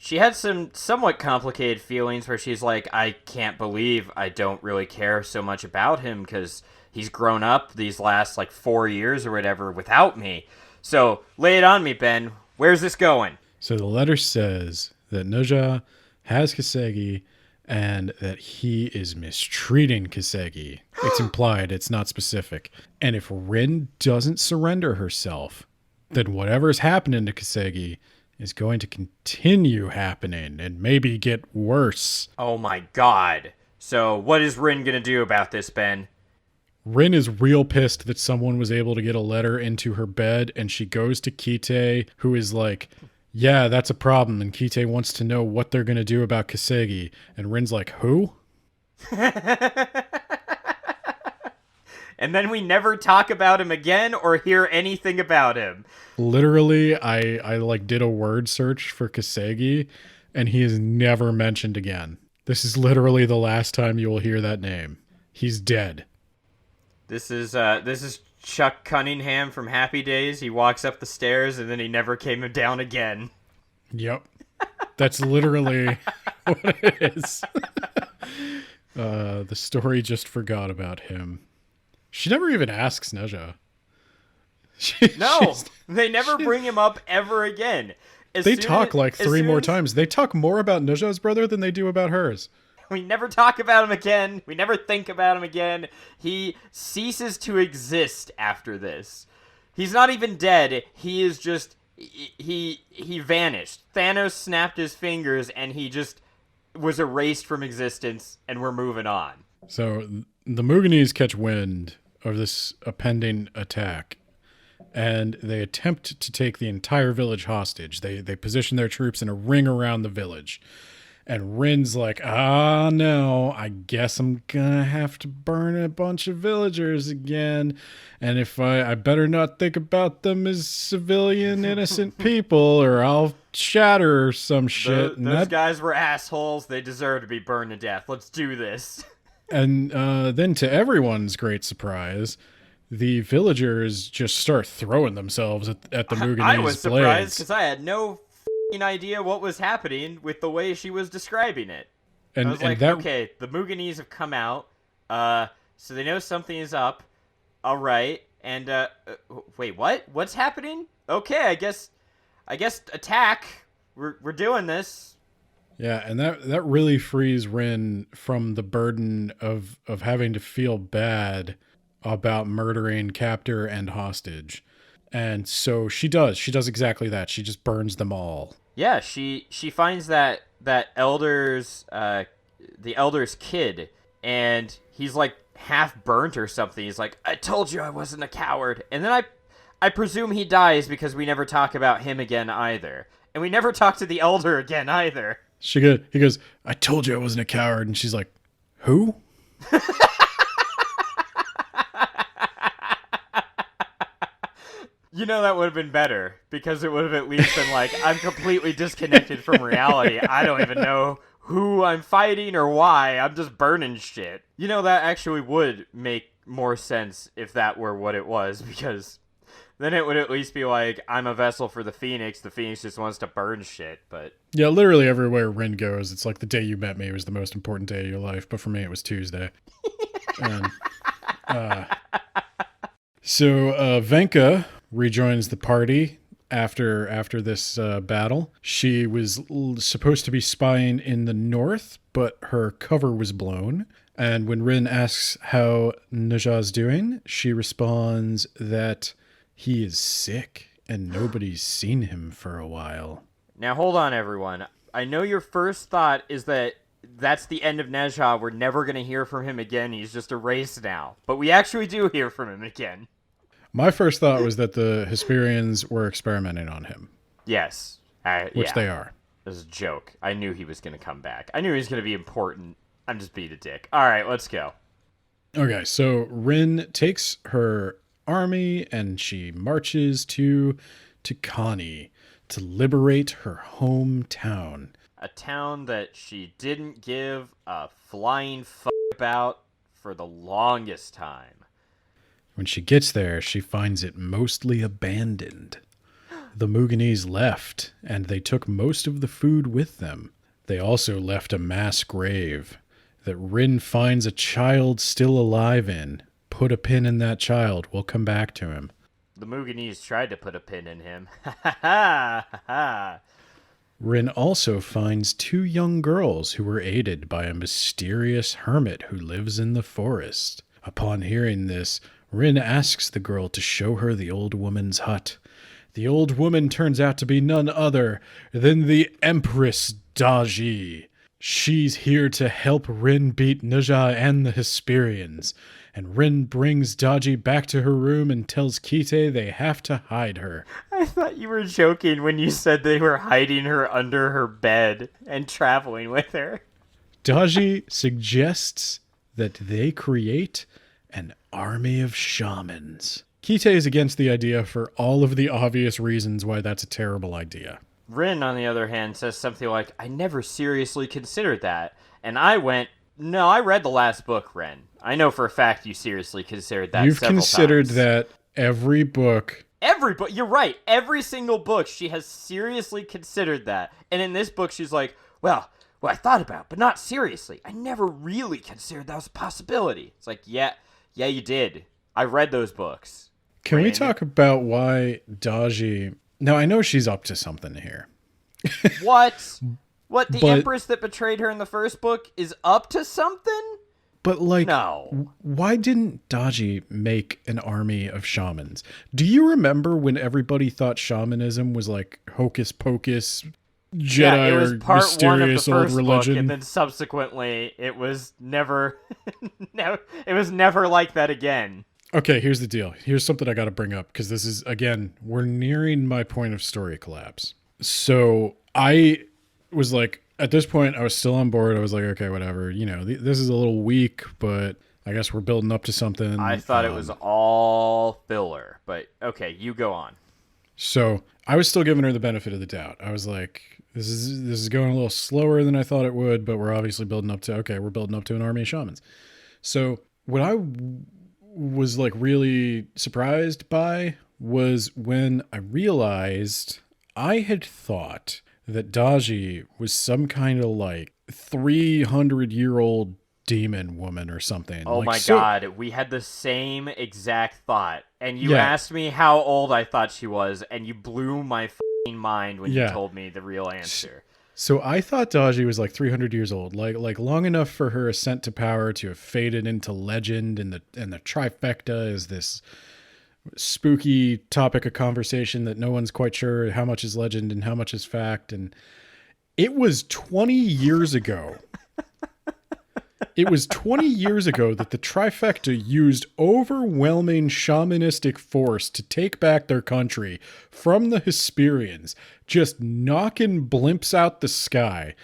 she had some somewhat complicated feelings where she's like, I can't believe I don't really care so much about him because he's grown up these last 4 years or whatever without me. So lay it on me, Ben. Where's this going? So the letter says that Noja has Kasegi and that he is mistreating Kasegi. It's implied, it's not specific. And if Rin doesn't surrender herself, then whatever's happening to Kasegi is going to continue happening and maybe get worse. Oh my god. So what is Rin gonna do about this, Ben? Rin is real pissed that someone was able to get a letter into her bed, and she goes to Kite, who is like, yeah, that's a problem, and Kite wants to know what they're going to do about Kasegi, and Rin's like, who? And then we never talk about him again or hear anything about him. Literally, I did a word search for Kasegi, and he is never mentioned again. This is literally the last time you will hear that name. He's dead. This is Chuck Cunningham from Happy Days. He walks up the stairs and then he never came down again. Yep. That's literally what it is. The story just forgot about him. She never even asks Neja. No, they never bring him up ever again. They talk 3 more times. They talk more about Neja's brother than they do about hers. We never talk about him again. We never think about him again. He ceases to exist after this. He's not even dead. He is just... He vanished. Thanos snapped his fingers and he just was erased from existence, and we're moving on. So the Muganese catch wind of this impending attack, and they attempt to take the entire village hostage. They position their troops in a ring around the village. And Rin's like, no, I guess I'm gonna have to burn a bunch of villagers again. And if I better not think about them as civilian, innocent people, or I'll shatter some shit. Those guys were assholes. They deserve to be burned to death. Let's do this. And then to everyone's great surprise, the villagers just start throwing themselves at the Muganese blades. I was surprised because I had no idea what was happening with the way she was describing it. And I was like, okay, the Muganese have come out, so they know something is up. All right, and wait, what? What's happening? Okay, I guess attack. We're doing this. Yeah, and that really frees Rin from the burden of having to feel bad about murdering captor and hostage. And so she does exactly that. She just burns them all. Yeah, she finds that elder's the elder's kid, and he's like half burnt or something. He's like, I told you I wasn't a coward. And then I presume he dies because we never talk about him again either. And we never talk to the elder again either. He goes, I told you I wasn't a coward. And she's like, who? You know, that would have been better, because it would have at least been like, I'm completely disconnected from reality. I don't even know who I'm fighting or why. I'm just burning shit. You know, that actually would make more sense if that were what it was, because then it would at least be like, I'm a vessel for the Phoenix just wants to burn shit, but... Yeah, literally everywhere Rin goes, it's like the day you met me was the most important day of your life, but for me it was Tuesday. And, so Venka rejoins the party after this battle. She was supposed to be spying in the north, but her cover was blown. And when Rin asks how Naja's doing, she responds that he is sick and nobody's seen him for a while. Now hold on, everyone. I know your first thought is that that's the end of Neja. We're never going to hear from him again. He's just erased now. But we actually do hear from him again. My first thought was that the Hesperians were experimenting on him. Yes. Which they are. It was a joke. I knew he was going to come back. I knew he was going to be important. I'm just being a dick. All right, let's go. Okay, so Rin takes her army and she marches to Tikani to liberate her hometown. A town that she didn't give a flying fuck about for the longest time. When she gets there, she finds it mostly abandoned. The Muganese left, and they took most of the food with them. They also left a mass grave that Rin finds a child still alive in. Put a pin in that child. We'll come back to him. The Muganese tried to put a pin in him. Ha ha ha ha. Rin also finds 2 young girls who were aided by a mysterious hermit who lives in the forest. Upon hearing this, Rin asks the girl to show her the old woman's hut. The old woman turns out to be none other than the Empress Daji. She's here to help Rin beat Nuja and the Hesperians. And Rin brings Daji back to her room and tells Kite they have to hide her. I thought you were joking when you said they were hiding her under her bed and traveling with her. Daji suggests that they create an army of shamans. Kite is against the idea for all of the obvious reasons why that's a terrible idea. Rin, on the other hand, says something like, I never seriously considered that. And I went, no, I read the last book, Ren. I know for a fact you seriously considered that. You've considered times. that every book. Every book, you're right. Every single book, she has seriously considered that. And in this book, she's like, well, I thought about it, but not seriously. I never really considered that was a possibility. It's like, yeah, you did. I read those books. Can we talk about why Daji... Now, I know she's up to something here. What? What, the Empress that betrayed her in the first book is up to something? But, like, no. Why didn't Daji make an army of shamans? Do you remember when everybody thought shamanism was, like, hocus pocus, Jedi, it was part mysterious one of the old first religion? book, and then subsequently it was never... no, it was never like that again. Okay, here's the deal. Here's something I got to bring up, because this is, again, we're nearing my point of story collapse. So I was like, at this point, I was still on board. I was like, okay, whatever. You know, this is a little weak, but I guess we're building up to something. I thought it was all filler, but okay, you go on. So I was still giving her the benefit of the doubt. I was like, this is going a little slower than I thought it would, but we're obviously building up to, we're building up to an army of shamans. So what I was like really surprised by was when I realized I had thought that Daji was some kind of like 300-year-old demon woman or something. Oh like, my God, we had the same exact thought. And you asked me how old I thought she was, and you blew my f***ing mind when you told me the real answer. So I thought Daji was like 300 years old, like long enough for her ascent to power to have faded into legend, and the trifecta is this spooky topic of conversation that no one's quite sure how much is legend and how much is fact. And it was 20 years ago. It was 20 years ago that the trifecta used overwhelming shamanistic force to take back their country from the Hesperians, just knocking blimps out the sky.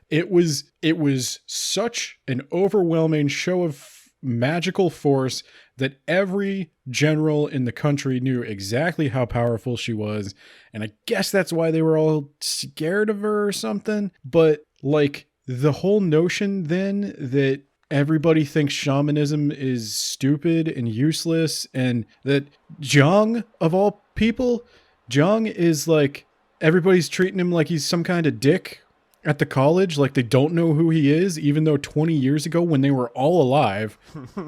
It was such an overwhelming show of magical force that every general in the country knew exactly how powerful she was. And I guess that's why they were all scared of her or something. But like the whole notion then that everybody thinks shamanism is stupid and useless, and that Jiang, of all people, Jiang is like, everybody's treating him like he's some kind of dick at the college, like they don't know who he is, even though 20 years ago when they were all alive,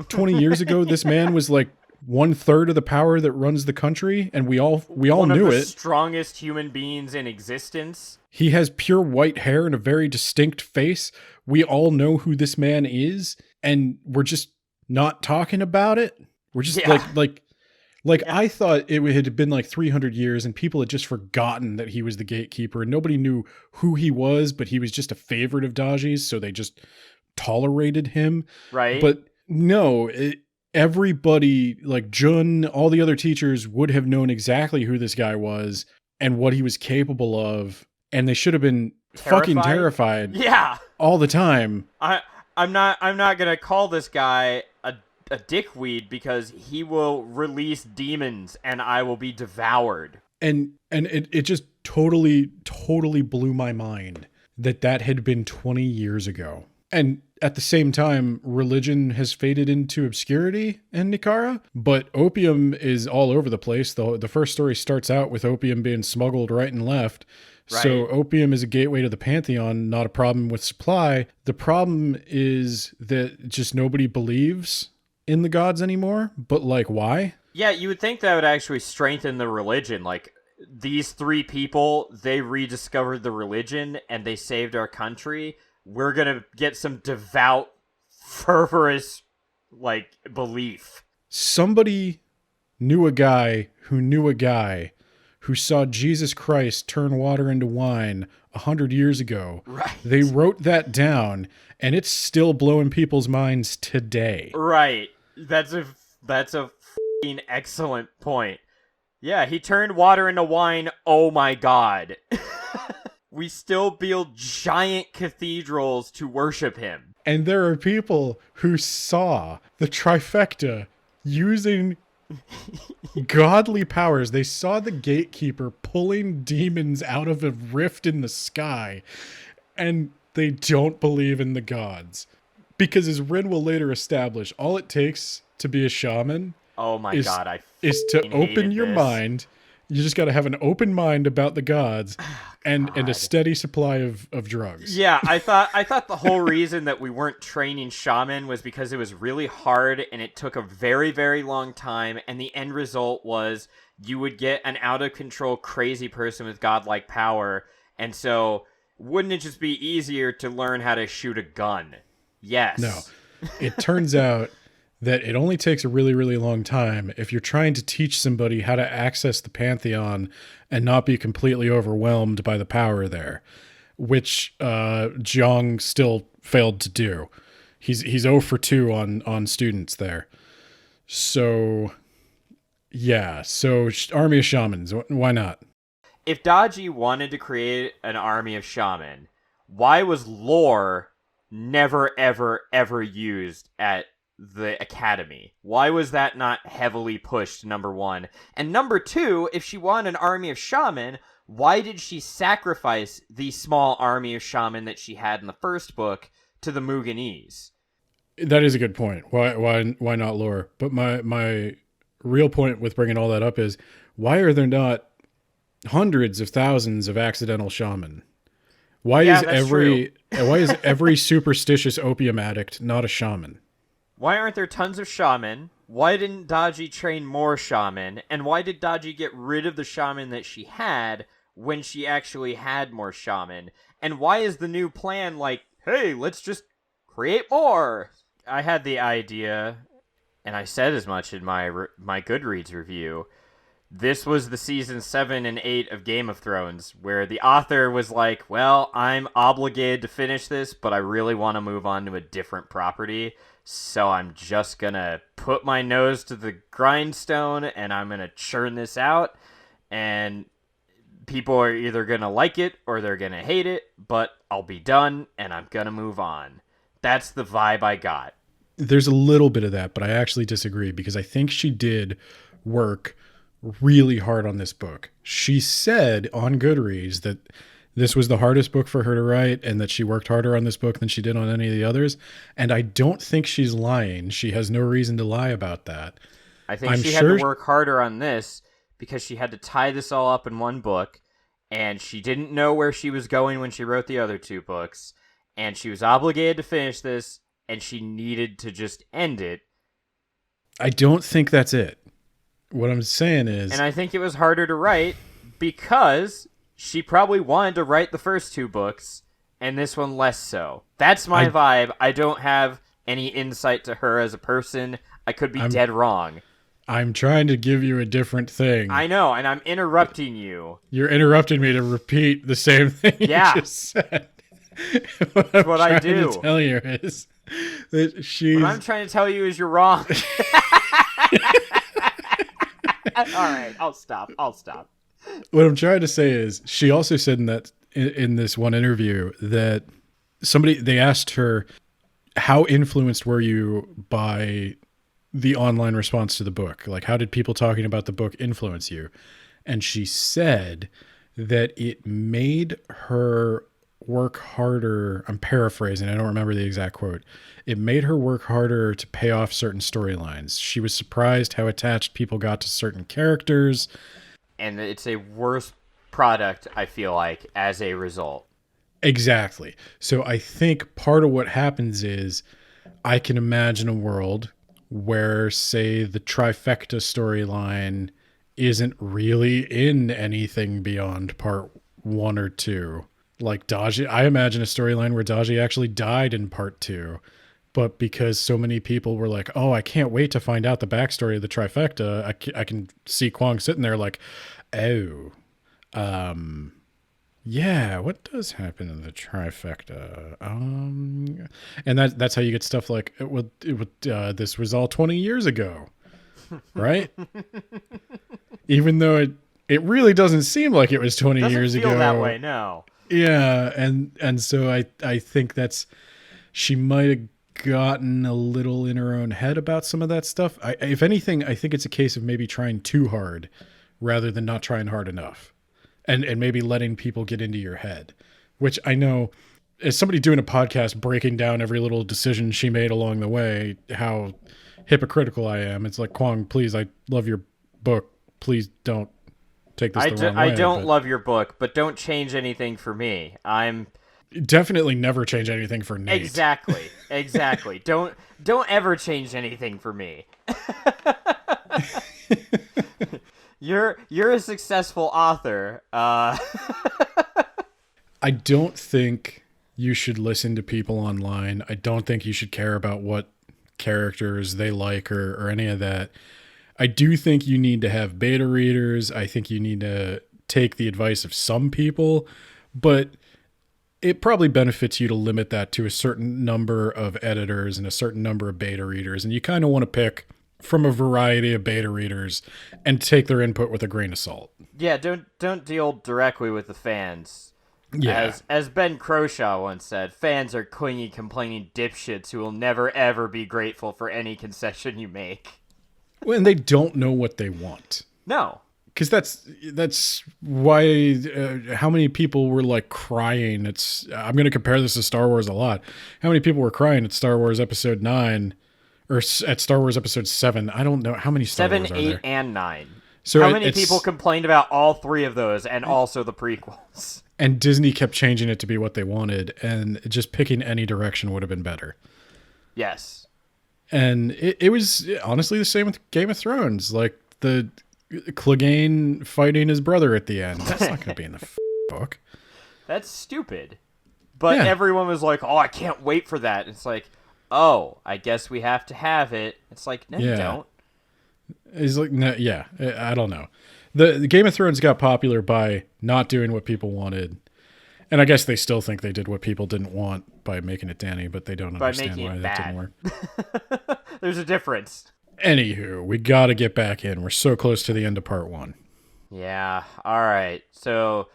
20 years ago, this man was like 1/3 of the power that runs the country, and we all knew it. One of the strongest human beings in existence. He has pure white hair and a very distinct face. We all know who this man is, and we're just not talking about it. We're just I thought it had been like 300 years and people had just forgotten that he was the gatekeeper, and nobody knew who he was, but he was just a favorite of Daji's, so they just tolerated him. Right. But no, everybody, like Jun, all the other teachers would have known exactly who this guy was and what he was capable of, and they should have been fucking terrified. Yeah. All the time. I'm not gonna call this guy a dickweed because he will release demons and I will be devoured. And it just totally blew my mind that had been 20 years ago. And at the same time, religion has faded into obscurity in Nicara, but opium is all over the place. The first story starts out with opium being smuggled right and left. Right. So opium is a gateway to the pantheon, not a problem with supply. The problem is that just nobody believes in the gods anymore. But like, why? Yeah, you would think that would actually strengthen the religion. Like, these three people, they rediscovered the religion and they saved our country. We're gonna get some devout, fervorous, like, belief. Somebody knew a guy who saw Jesus Christ turn water into wine 100 years ago. Right. They wrote that down, and it's still blowing people's minds today. Right. That's a f***ing excellent point. Yeah, he turned water into wine. Oh my god. We still build giant cathedrals to worship him. And there are people who saw the trifecta using godly powers. They saw the gatekeeper pulling demons out of a rift in the sky, and they don't believe in the gods. Because as Rin will later establish, all it takes to be a shaman is to open your mind. You just got to have an open mind about the gods and a steady supply of drugs. Yeah, I thought the whole reason that we weren't training shaman was because it was really hard and it took a very, very long time. And the end result was you would get an out of control, crazy person with godlike power. And so wouldn't it just be easier to learn how to shoot a gun? Yes. No, it turns out that it only takes a really, really long time if you're trying to teach somebody how to access the pantheon and not be completely overwhelmed by the power there, which Jiang still failed to do. He's 0 for 2 on students there. So, yeah. So, army of shamans. Why not? If Daji wanted to create an army of shaman, why was lore never, ever, ever used at the academy? Why was that not heavily pushed, number one? And number two, if she wanted an army of shaman, why did she sacrifice the small army of shaman that she had in the first book to the Muganese? That is a good point. Why not lore? But my real point with bringing all that up is, why are there not hundreds of thousands of accidental shaman? Why is every superstitious opium addict not a shaman? Why aren't there tons of shaman? Why didn't Daji train more shaman? And why did Daji get rid of the shaman that she had when she actually had more shaman? And why is the new plan like, hey, let's just create more? I had the idea, and I said as much in my Goodreads review. This was the season 7 and 8 of Game of Thrones, where the author was like, well, I'm obligated to finish this, but I really want to move on to a different property. So I'm just going to put my nose to the grindstone and I'm going to churn this out. And people are either going to like it or they're going to hate it, but I'll be done and I'm going to move on. That's the vibe I got. There's a little bit of that, but I actually disagree because I think she did work really hard on this book. She said on Goodreads that this was the hardest book for her to write and that she worked harder on this book than she did on any of the others. And I don't think she's lying. She has no reason to lie about that. I think she had to work harder on this because she had to tie this all up in one book and she didn't know where she was going when she wrote the other two books. And she was obligated to finish this and she needed to just end it. I don't think that's it. What I'm saying is... And I think it was harder to write because she probably wanted to write the first two books, and this one less so. That's my vibe. I don't have any insight to her as a person. I could be dead wrong. I'm trying to give you a different thing. I know, and I'm interrupting you. You're interrupting me to repeat the same thing you just said. That's what I do. What I'm trying to tell you is that she's... What I'm trying to tell you is you're wrong. All right, I'll stop. What I'm trying to say is she also said in this one interview that they asked her, how influenced were you by the online response to the book? Like, how did people talking about the book influence you? And she said that it made her work harder. I'm paraphrasing. I don't remember the exact quote. It made her work harder to pay off certain storylines. She was surprised how attached people got to certain characters. And it's a worse product, I feel like, as a result. Exactly. So I think part of what happens is I can imagine a world where, say, the trifecta storyline isn't really in anything beyond part 1 or 2. Like Daji, I imagine a storyline where Daji actually died in part 2. But because so many people were like, oh, I can't wait to find out the backstory of the trifecta, I can see Kuang sitting there like, oh, yeah, what does happen in the trifecta? And that's how you get stuff like, this was all 20 years ago, right? Even though it really doesn't seem like it was 20 years ago. Doesn't feel that way, no. Yeah, and so I think she might have gotten a little in her own head about some of that stuff. If anything, I think it's a case of maybe trying too hard rather than not trying hard enough, and maybe letting people get into your head, which I know as somebody doing a podcast breaking down every little decision she made along the way, how hypocritical I am. It's like, Kuang, please, I love your book. Please don't take this the wrong way. I don't love your book, but don't change anything for me. I'm definitely never change anything for Nate. Exactly. Don't ever change anything for me. You're a successful author. I don't think you should listen to people online. I don't think you should care about what characters they like or any of that. I do think you need to have beta readers. I think you need to take the advice of some people, but it probably benefits you to limit that to a certain number of editors and a certain number of beta readers. And you kind of want to pick from a variety of beta readers and take their input with a grain of salt. Yeah, don't deal directly with the fans. Yeah. As Ben Croshaw once said, fans are clingy, complaining dipshits who will never, ever be grateful for any concession you make. Well, and they don't know what they want. No. Because that's why how many people were like crying. I'm going to compare this to Star Wars a lot. How many people were crying at Star Wars Episode 9 or at Star Wars Episode 7? I don't know how many Star Wars are there. 7, 8, and 9. So how many people complained about all 3 of those and also the prequels? And Disney kept changing it to be what they wanted, and just picking any direction would have been better. Yes. And it was honestly the same with Game of Thrones. Like the Clegane fighting his brother at the end. That's not going to be in the book. That's stupid. But everyone was like, oh, I can't wait for that. It's like, oh, I guess we have to have it. It's like, no, you don't. He's like, no, yeah, I don't know. The Game of Thrones got popular by not doing what people wanted. And I guess they still think they did what people didn't want by making it Danny, but they don't understand why that didn't work. There's a difference. Anywho, we got to get back in. We're so close to the end of part 1. Yeah, all right. So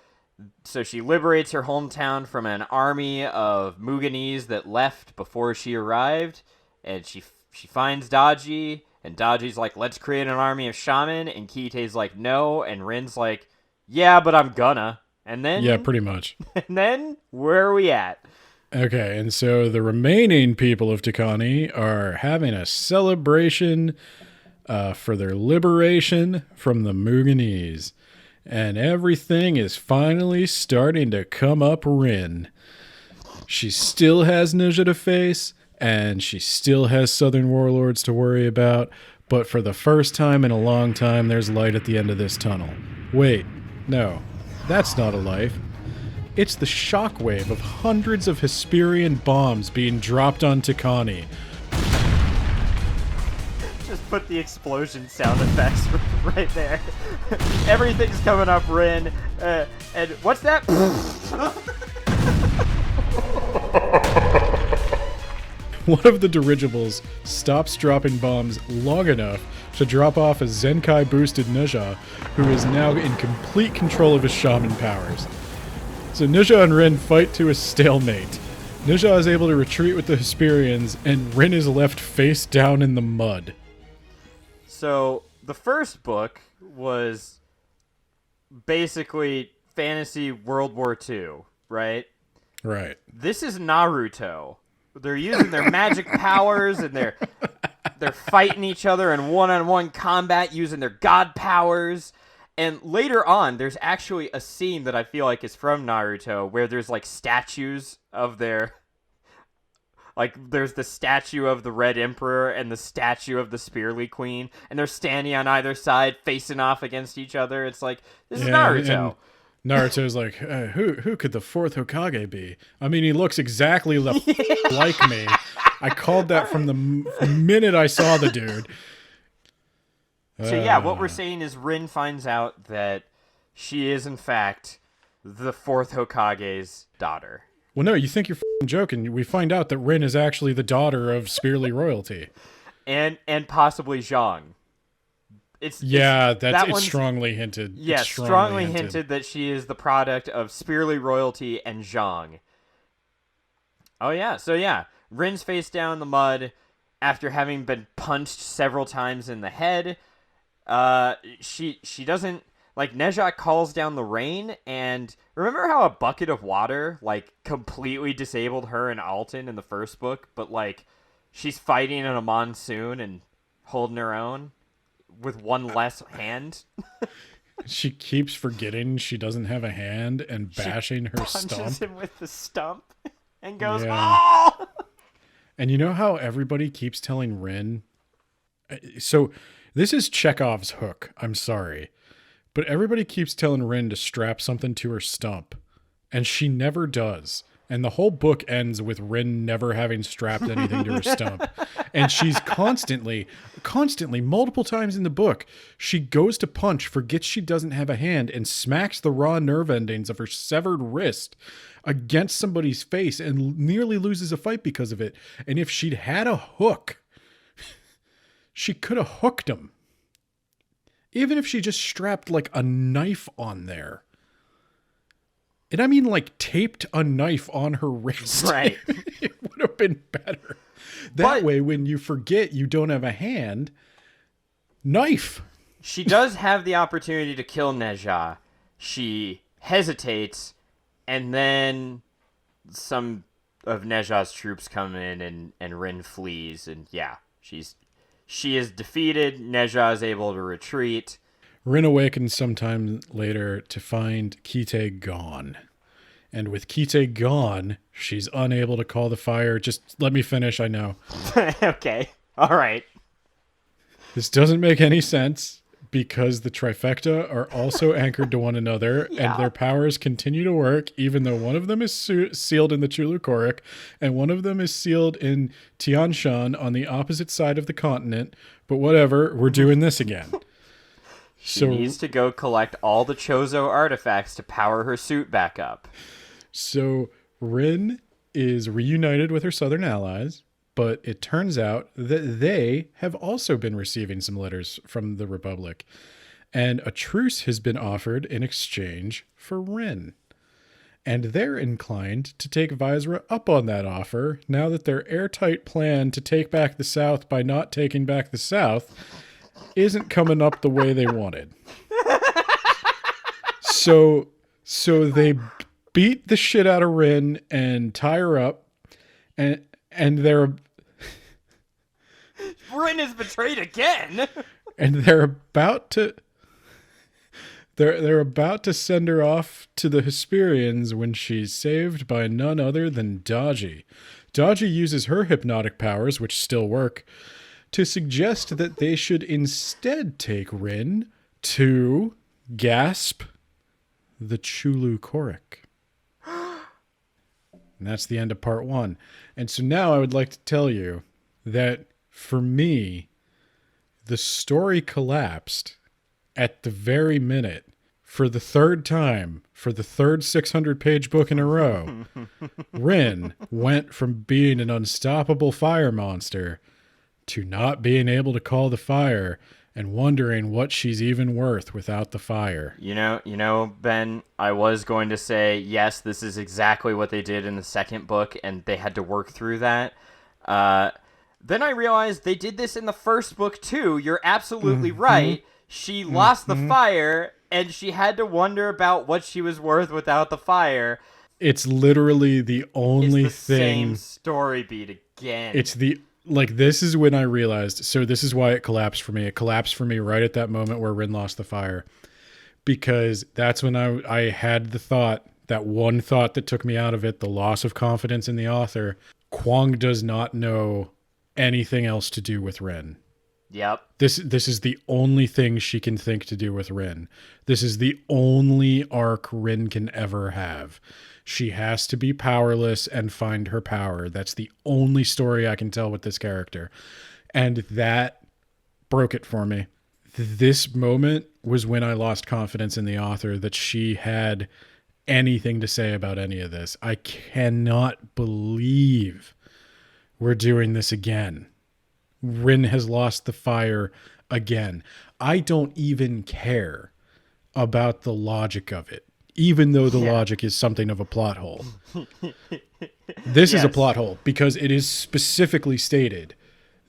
she liberates her hometown from an army of Muganese that left before she arrived, and she finds Daji, and Daji's like, let's create an army of shaman, and Kite's like, no, and Rin's like, yeah, but I'm gonna. And then... Yeah, pretty much. And then, where are we at? Okay, and so the remaining people of Tikani are having a celebration for their liberation from the Muganese. And everything is finally starting to come up Rin. She still has Ninja to face, and she still has Southern Warlords to worry about, but for the first time in a long time, there's light at the end of this tunnel. Wait, no, that's not a life. It's the shockwave of hundreds of Hesperian bombs being dropped on Tikani. Just put the explosion sound effects right there. Everything's coming up, Rin. And what's that? One of the dirigibles stops dropping bombs long enough to drop off a Zenkai-boosted Ninja, who is now in complete control of his shaman powers. So Ninja and Rin fight to a stalemate, Neja is able to retreat with the Hesperians, and Rin is left face down in the mud. So the first book was basically fantasy World War II, right? Right. This is Naruto. They're using their magic powers, and they're fighting each other in one-on-one combat using their god powers. And later on, there's actually a scene that I feel like is from Naruto where there's like statues of their... Like, there's the statue of the Red Emperor and the statue of the Spearly Queen, and they're standing on either side, facing off against each other. It's like, this is Naruto. And Naruto's like, who could the fourth Hokage be? I mean, he looks exactly like me. I called that from the minute I saw the dude. So yeah, what we're saying is Rin finds out that she is, in fact, the fourth Hokage's daughter. Well, no, you think you're joking. We find out that Rin is actually the daughter of Spearly royalty. And possibly Zhang. It's strongly hinted. Yes, strongly hinted that she is the product of Spearly royalty and Zhang. Oh yeah, so yeah, Rin's face down in the mud after having been punched several times in the head. She doesn't... Like, Neja calls down the rain, and remember how a bucket of water, like, completely disabled her and Alton in the first book, but, like, she's fighting in a monsoon and holding her own with one less hand? She keeps forgetting she doesn't have a hand and bashing her stump. Punches him with the stump and goes, oh! And you know how everybody keeps telling Rin... So, this is Chekhov's hook. I'm sorry. But everybody keeps telling Rin to strap something to her stump, and she never does. And the whole book ends with Rin never having strapped anything to her stump. And she's constantly, multiple times in the book, she goes to punch, forgets she doesn't have a hand, and smacks the raw nerve endings of her severed wrist against somebody's face and nearly loses a fight because of it. And if she'd had a hook, she could have hooked him. Even if she just strapped like a knife on there. And I mean like taped a knife on her wrist. Right. It would have been better. That way, when you forget you don't have a hand, knife. She does have the opportunity to kill Neja. She hesitates, and then some of Neja's troops come in and Rin flees, and yeah, she is defeated. Neja is able to retreat. Rin awakens sometime later to find Kite gone. And with Kite gone, she's unable to call the fire. Just let me finish, I know. Okay. All right. This doesn't make any sense because the trifecta are also anchored to one another, and their powers continue to work, even though one of them is sealed in the Chulu Korik, and one of them is sealed in Tian Shan on the opposite side of the continent. But whatever, we're doing this again. She needs to go collect all the Chozo artifacts to power her suit back up. So Rin is reunited with her southern allies, but it turns out that they have also been receiving some letters from the Republic, and a truce has been offered in exchange for Rin. And they're inclined to take Visera up on that offer now that their airtight plan to take back the South by not taking back the South isn't coming up the way they wanted. So they beat the shit out of Rin and tie her up, and they're... Rin is betrayed again. And they're about to send her off to the Hesperians when she's saved by none other than Daji. Daji uses her hypnotic powers, which still work, to suggest that they should instead take Rin to gasp the Chulu Korik. And that's the end of part 1. And so now I would like to tell you that for me, the story collapsed at the very minute for the third time, for the third 600-page book in a row. Rin went from being an unstoppable fire monster to not being able to call the fire and wondering what she's even worth without the fire. Ben, I was going to say, yes, this is exactly what they did in the second book, and they had to work through that. Then I realized they did this in the first book, too. You're absolutely right. She lost the fire, and she had to wonder about what she was worth without the fire. It's literally the only It's the thing. same story beat again. It's the like this is when I realized. So this is why it collapsed for me. It collapsed for me right at that moment where Rin lost the fire, because that's when I had the thought, that one thought that took me out of it, the loss of confidence in the author. Kuang does not know anything else to do with Rin. Yep. This is the only thing she can think to do with Rin. This is the only arc Rin can ever have. She has to be powerless and find her power. That's the only story I can tell with this character. And that broke it for me. This moment was when I lost confidence in the author that she had anything to say about any of this. I cannot believe we're doing this again. Rin has lost the fire again. I don't even care about the logic of it, even though the logic is something of a plot hole. This is a plot hole because it is specifically stated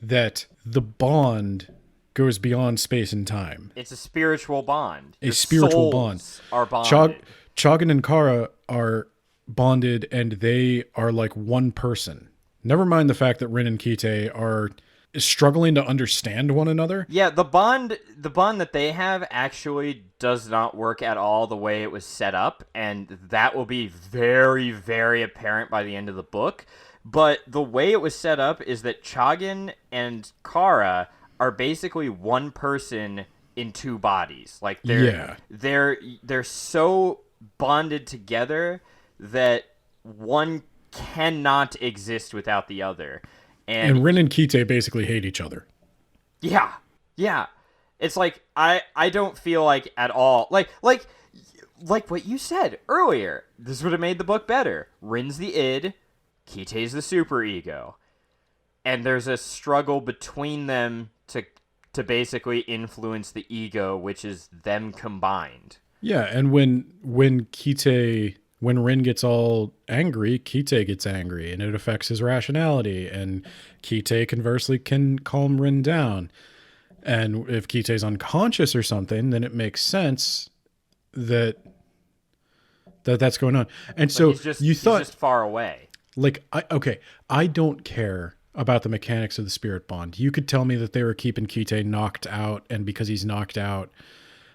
that the bond goes beyond space and time. It's a spiritual bond. A spiritual bond. Are bonded. Chagan and Kara are bonded, and they are like one person. Never mind the fact that Rin and Kite are struggling to understand one another. Yeah, the bond that they have actually does not work at all the way it was set up, and that will be very, very apparent by the end of the book. But the way it was set up is that Chagan and Kara are basically one person in two bodies. Like they're so bonded together that one cannot exist without the other. And Rin and Kite basically hate each other. Yeah. It's like I don't feel like at all like what you said earlier. This would have made the book better. Rin's the id, Kite's the superego, and there's a struggle between them to basically influence the ego, which is them combined. Yeah, and when Rin gets all angry, Kite gets angry, and it affects his rationality. And Kite, conversely, can calm Rin down. And if Kite's unconscious or something, then it makes sense that that's going on. And so he's just far away. Like, I don't care about the mechanics of the spirit bond. You could tell me that they were keeping Kite knocked out, and because he's knocked out,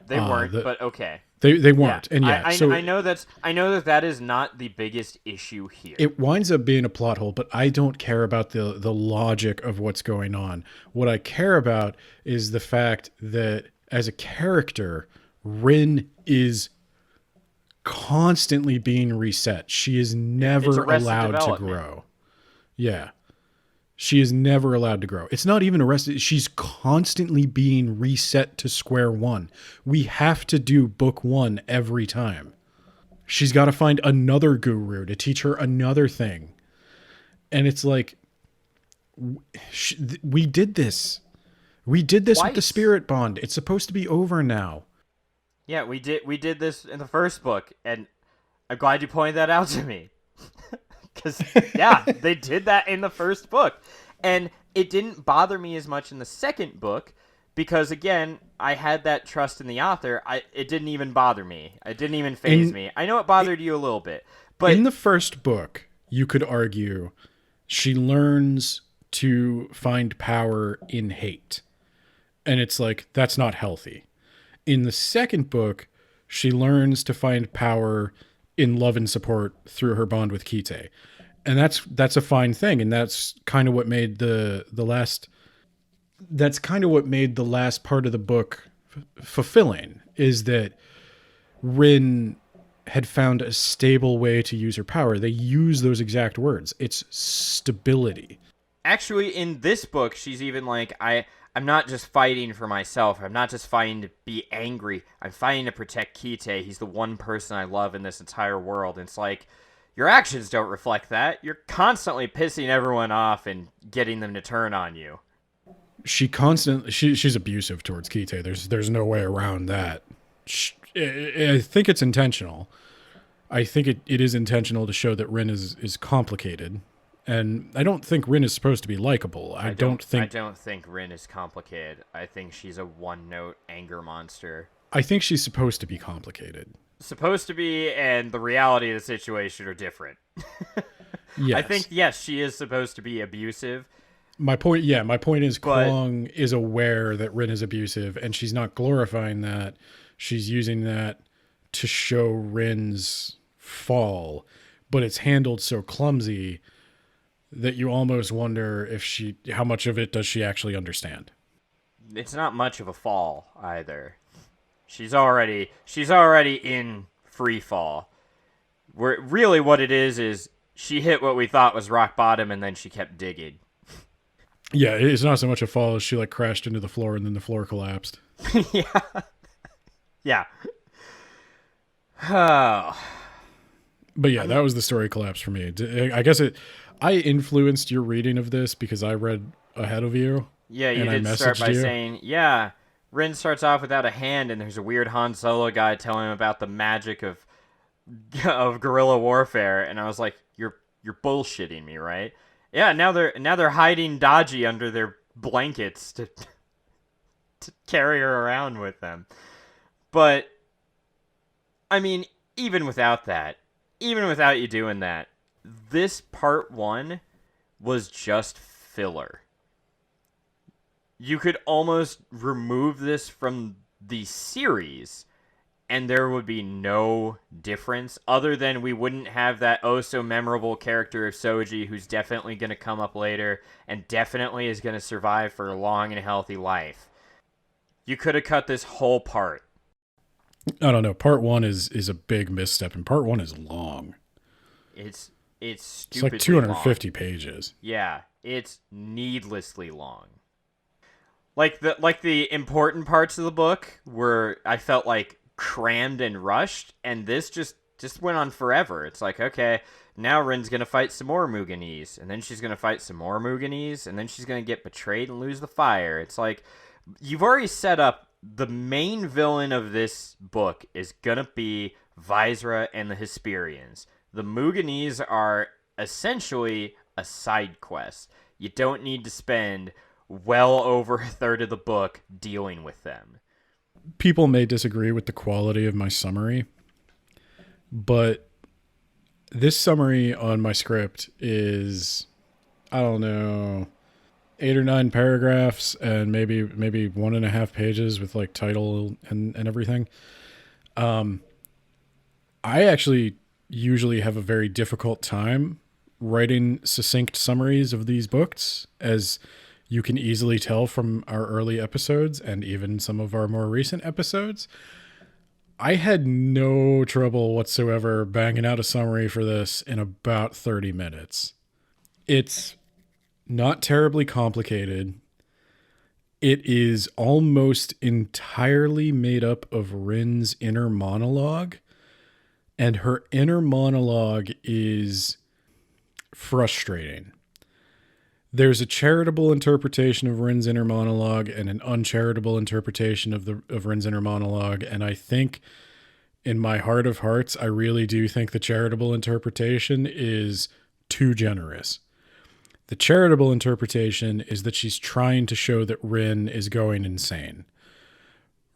they weren't. But okay. They weren't, and I know that is not the biggest issue here. It winds up being a plot hole, but I don't care about the logic of what's going on. What I care about is the fact that as a character, Rin is constantly being reset. She is never allowed to grow. Yeah. She is never allowed to grow. It's not even arrested. She's constantly being reset to square one. We have to do book one every time. She's got to find another guru to teach her another thing. And it's like, we did this. We did this with the spirit bond. It's supposed to be over now. Yeah, we did this in the first book, and I'm glad you pointed that out to me. Because, they did that in the first book. And it didn't bother me as much in the second book because, again, I had that trust in the author. It didn't even bother me. It didn't even faze me. I know it bothered you a little bit. But in the first book, you could argue she learns to find power in hate. And it's like, that's not healthy. In the second book, she learns to find power in love and support through her bond with Kite. And that's a fine thing, and that's kind of what made the last part of the book fulfilling, is that Rin had found a stable way to use her power. They use those exact words. It's stability. Actually, in this book, she's even like, I'm not just fighting for myself. I'm not just fighting to be angry. I'm fighting to protect Kite. He's the one person I love in this entire world. And it's like, your actions don't reflect that. You're constantly pissing everyone off and getting them to turn on you. she's abusive towards Kite. There's no way around that. I think it's intentional. I think it is intentional to show that Rin is complicated. And I don't think Rin is supposed to be likable. I don't think Rin is complicated. I think she's a one-note anger monster. I think she's supposed to be complicated. Supposed to be, and the reality of the situation are different. Yes. I think, yes, she is supposed to be abusive. My point is Kuang is aware that Rin is abusive, and she's not glorifying that. She's using that to show Rin's fall, but it's handled so clumsy that you almost wonder how much of it does she actually understand. It's not much of a fall either. She's already in free fall. Where really what it is she hit what we thought was rock bottom, and then she kept digging. Yeah, it's not so much a fall as she like crashed into the floor and then the floor collapsed. Yeah. Yeah. Oh. But yeah, that was the story collapse for me. I guess I influenced your reading of this because I read ahead of you. Yeah, you did start by saying, yeah, Rin starts off without a hand, and there's a weird Han Solo guy telling him about the magic of guerrilla warfare, and I was like, you're bullshitting me, right? Yeah, now they're hiding Dodgy under their blankets to carry her around with them. But I mean, even without you doing that, this part 1 was just filler. You could almost remove this from the series and there would be no difference other than we wouldn't have that oh so memorable character of Soji, who's definitely going to come up later and definitely is going to survive for a long and healthy life. You could have cut this whole part. I don't know. Part 1 is a big misstep, and part 1 is long. It's stupidly It's like 250 long. Pages. Yeah, it's needlessly long. Like the important parts of the book were, I felt like, crammed and rushed, and this just went on forever. It's like, okay, now Rin's gonna fight some more Muganese, and then she's gonna fight some more Muganese, and then she's gonna get betrayed and lose the fire. It's like, you've already set up the main villain of this book is gonna be Visera and the Hesperians. The Muganese are essentially a side quest. You don't need to spend well over a third of the book dealing with them. People may disagree with the quality of my summary, but this summary on my script is, I don't know, 8 or 9 paragraphs and maybe 1.5 pages with like title and everything. I actually usually have a very difficult time writing succinct summaries of these books, as you can easily tell from our early episodes and even some of our more recent episodes. I had no trouble whatsoever banging out a summary for this in about 30 minutes. It's not terribly complicated. It is almost entirely made up of Rin's inner monologue, and her inner monologue is frustrating. There's a charitable interpretation of Rin's inner monologue and an uncharitable interpretation of Rin's inner monologue, and I think in my heart of hearts, I really do think the charitable interpretation is too generous. The charitable interpretation is that she's trying to show that Rin is going insane.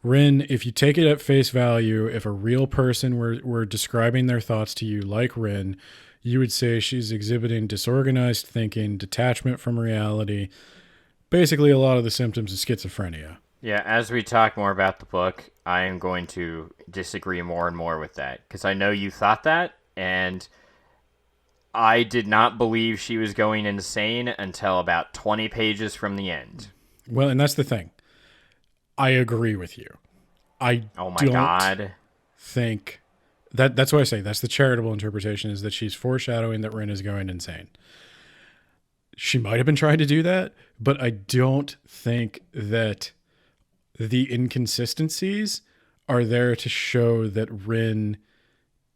Rin, if you take it at face value, if a real person were describing their thoughts to you like Rin, you would say she's exhibiting disorganized thinking, detachment from reality, basically a lot of the symptoms of schizophrenia. Yeah, as we talk more about the book, I am going to disagree more and more with that, because I know you thought that, and I did not believe she was going insane until about 20 pages from the end. Well, and that's the thing. I agree with you. Oh my God. Think that's why I say that's the charitable interpretation, is that she's foreshadowing that Rin is going insane. She might have been trying to do that, but I don't think that the inconsistencies are there to show that Rin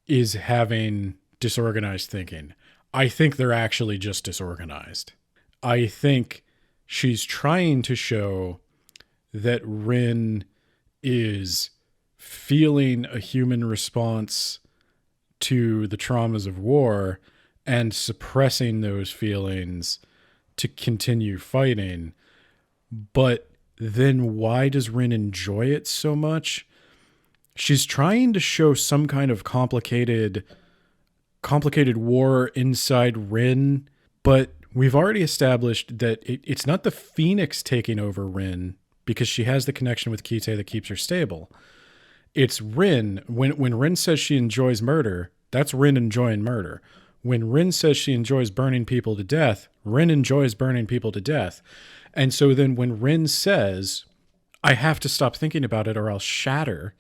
is having disorganized thinking. I think they're actually just disorganized. I think she's trying to show that Rin is feeling a human response to the traumas of war and suppressing those feelings to continue fighting. But then why does Rin enjoy it so much? She's trying to show some kind of complicated war inside Rin, but we've already established that it's not the Phoenix taking over Rin because she has the connection with Kite that keeps her stable. It's Rin. When Rin says she enjoys murder, that's Rin enjoying murder. When Rin says she enjoys burning people to death, Rin enjoys burning people to death. And so then when Rin says, I have to stop thinking about it or I'll shatter,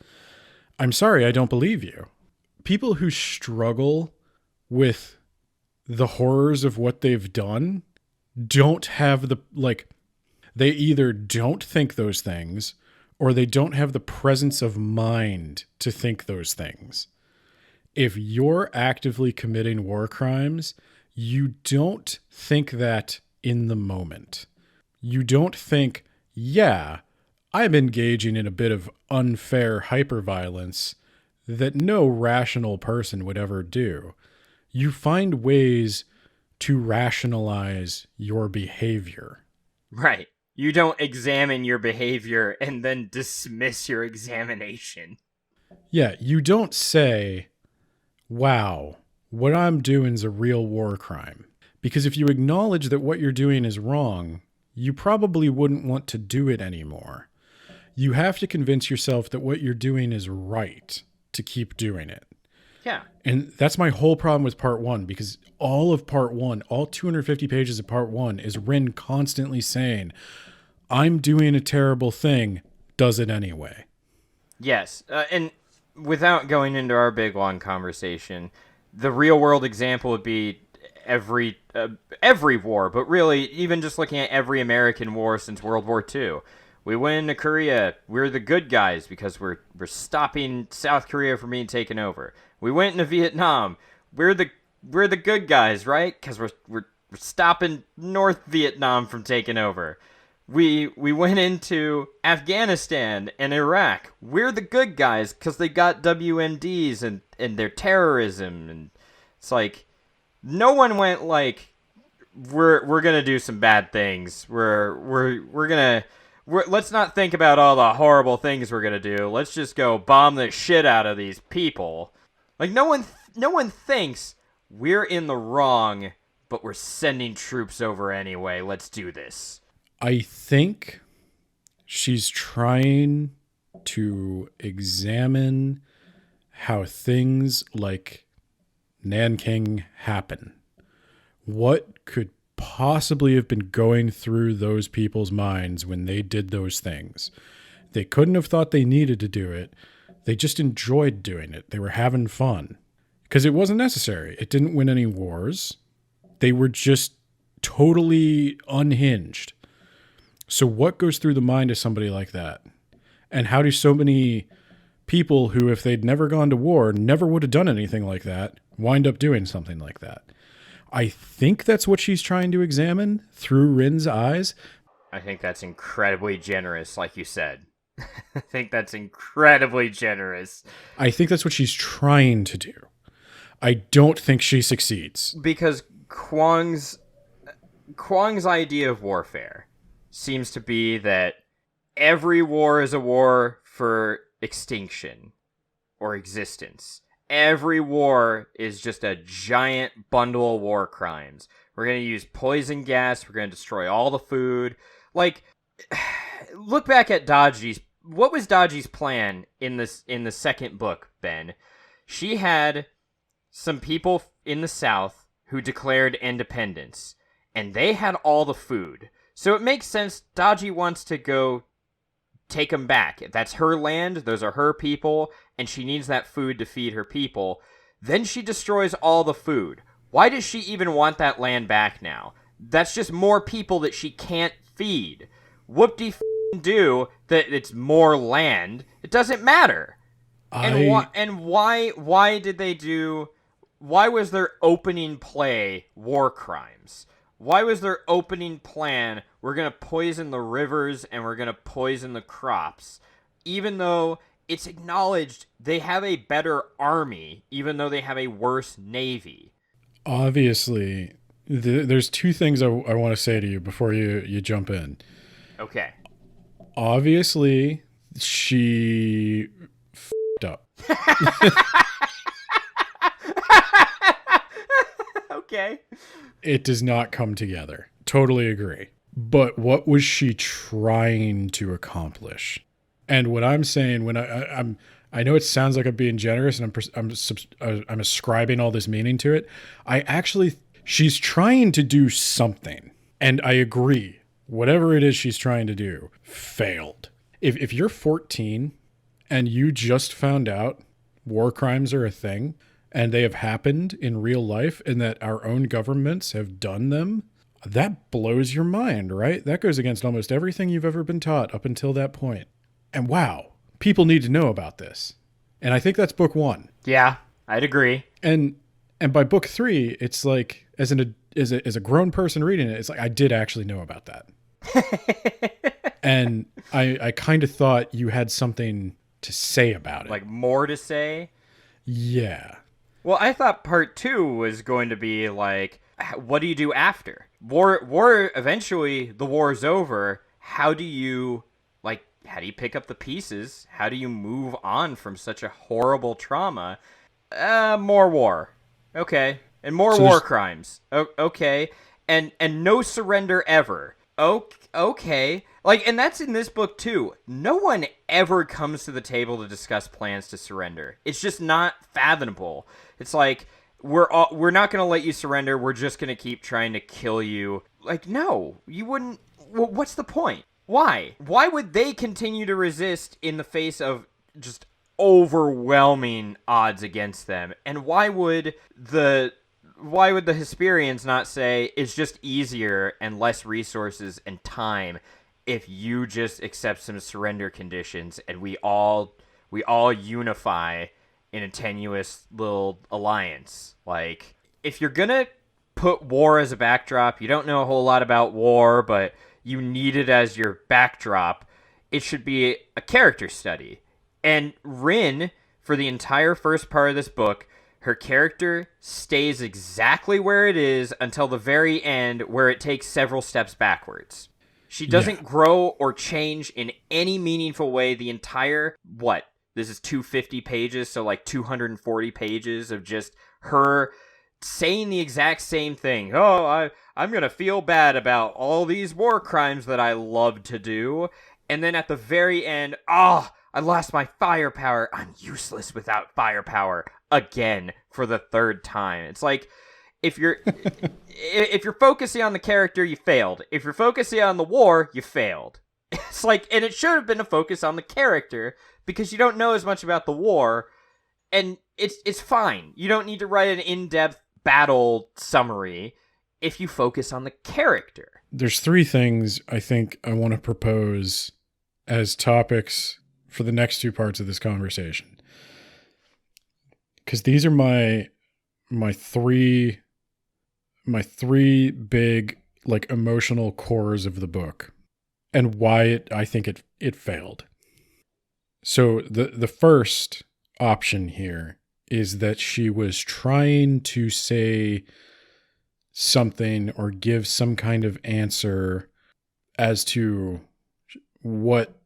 I'm sorry, I don't believe you. People who struggle with the horrors of what they've done don't have they either don't think those things or they don't have the presence of mind to think those things. If you're actively committing war crimes, you don't think that in the moment. You don't think, yeah, I'm engaging in a bit of unfair hyperviolence that no rational person would ever do. You find ways to rationalize your behavior. Right. You don't examine your behavior and then dismiss your examination. Yeah, you don't say, wow, what I'm doing is a real war crime. Because if you acknowledge that what you're doing is wrong, you probably wouldn't want to do it anymore. You have to convince yourself that what you're doing is right to keep doing it. Yeah. And that's my whole problem with part one, because all of part one, all 250 pages of part one is Rin constantly saying, I'm doing a terrible thing, does it anyway. Yes. And without going into our big long conversation, the real world example would be every war, but really even just looking at every American war since World War II. We went into Korea. We're the good guys because we're stopping South Korea from being taken over. We went into Vietnam. We're the good guys, right? Because we're stopping North Vietnam from taking over. We went into Afghanistan and Iraq. We're the good guys because they got WMDs and their terrorism, and it's like no one went like we're gonna do some bad things. Let's not think about all the horrible things we're gonna do. Let's just go bomb the shit out of these people. Like no one thinks we're in the wrong, but we're sending troops over anyway. Let's do this. I think she's trying to examine how things like Nanking happen. What could possibly have been going through those people's minds when they did those things? They couldn't have thought they needed to do it. They just enjoyed doing it. They were having fun because it wasn't necessary. It didn't win any wars. They were just totally unhinged. So what goes through the mind of somebody like that? And how do so many people who, if they'd never gone to war, never would have done anything like that, wind up doing something like that? I think that's what she's trying to examine through Rin's eyes. I think that's incredibly generous, like you said. I think that's incredibly generous. I think that's what she's trying to do. I don't think she succeeds. Because Kuang's idea of warfare seems to be that every war is a war for extinction or existence. Every war is just a giant bundle of war crimes. We're going to use poison gas. We're going to destroy all the food. Like, look back at Daji's. What was Daji's plan in the second book, Ben? She had some people in the South who declared independence, and they had all the food. So it makes sense Daji wants to go take them back. That's her land, those are her people, and she needs that food to feed her people. Then she destroys all the food. Why does she even want that land back now? That's just more people that she can't feed. Whoop-de-do that it's more land. It doesn't matter. And why did they do... Why was their opening play war crimes? Why was their opening plan, we're going to poison the rivers and we're going to poison the crops? Even though it's acknowledged they have a better army, even though they have a worse navy. Obviously, there's two things I want to say to you before you jump in. Okay. Obviously, she f***ed up. Okay. It does not come together. Totally agree. But what was she trying to accomplish? And what I'm saying, when I know it sounds like I'm being generous, and I'm ascribing all this meaning to it. She's trying to do something, and I agree. Whatever it is she's trying to do, failed. If you're 14 and you just found out war crimes are a thing, and they have happened in real life, and that our own governments have done them, that blows your mind, right? That goes against almost everything you've ever been taught up until that point. And wow, people need to know about this. And I think that's book 1. Yeah, I'd agree. And by book 3, it's like, as a grown person reading it, it's like, I did actually know about that. And I kind of thought you had something to say about it. Like more to say? Yeah. Well, I thought part 2 was going to be like, what do you do after? War, eventually the war's over. How do you pick up the pieces? How do you move on from such a horrible trauma? More war. Okay. And more war crimes. Okay. And no surrender ever. Okay. And that's in this book too. No one ever comes to the table to discuss plans to surrender. It's just not fathomable. It's like, we're not going to let you surrender. We're just going to keep trying to kill you. Like, no, you wouldn't. Well, what's the point? Why? Why would they continue to resist in the face of just overwhelming odds against them? And why would the Hesperians not say it's just easier and less resources and time if you just accept some surrender conditions and we all unify in a tenuous little alliance? Like, if you're gonna put war as a backdrop, you don't know a whole lot about war, but you need it as your backdrop, it should be a character study. And Rin, for the entire first part of this book, her character stays exactly where it is until the very end, where it takes several steps backwards. She doesn't grow or change in any meaningful way the entire, this is 250 pages, so like 240 pages of just her saying the exact same thing. Oh, I'm going to feel bad about all these war crimes that I love to do. And then at the very end, I lost my firepower. I'm useless without firepower again for the third time. It's like, if you're focusing on the character, you failed. If you're focusing on the war, you failed. It's like, and it should have been a focus on the character because you don't know as much about the war, and it's fine. You don't need to write an in-depth battle summary if you focus on the character. There's 3 things I think I want to propose as topics for the next 2 parts of this conversation, because these are my three big emotional cores of the book and why I think it failed. So the first option here is that she was trying to say something or give some kind of answer as to what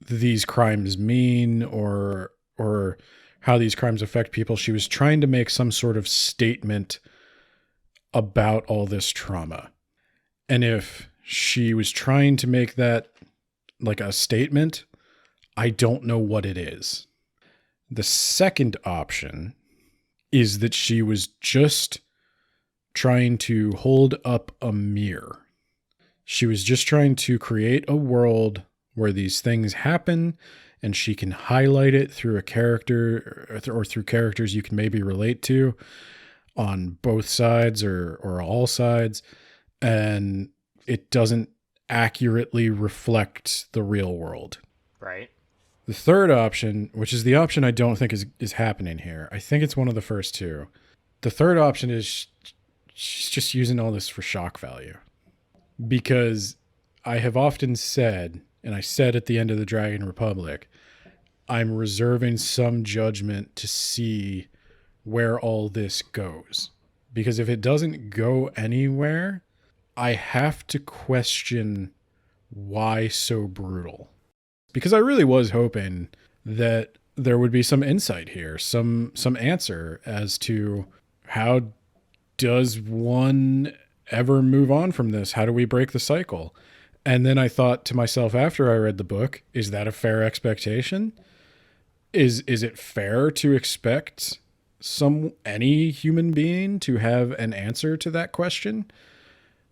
these crimes mean or how these crimes affect people. She was trying to make some sort of statement about all this trauma. And if she was trying to make that like a statement, I don't know what it is. The second option is that she was just trying to hold up a mirror. She was just trying to create a world where these things happen, and she can highlight it through a character or through characters you can maybe relate to on both sides or all sides, and it doesn't accurately reflect the real world. Right. The third option, which is the option I don't think is happening here, I think it's one of the first 2. The third option is she's just using all this for shock value. Because I have often said, and I said at the end of the Dragon Republic, I'm reserving some judgment to see where all this goes. Because if it doesn't go anywhere, I have to question why so brutal. Because I really was hoping that there would be some insight here, some answer as to how does one ever move on from this? How do we break the cycle? And then I thought to myself after I read the book, is that a fair expectation? Is it fair to expect any human being to have an answer to that question?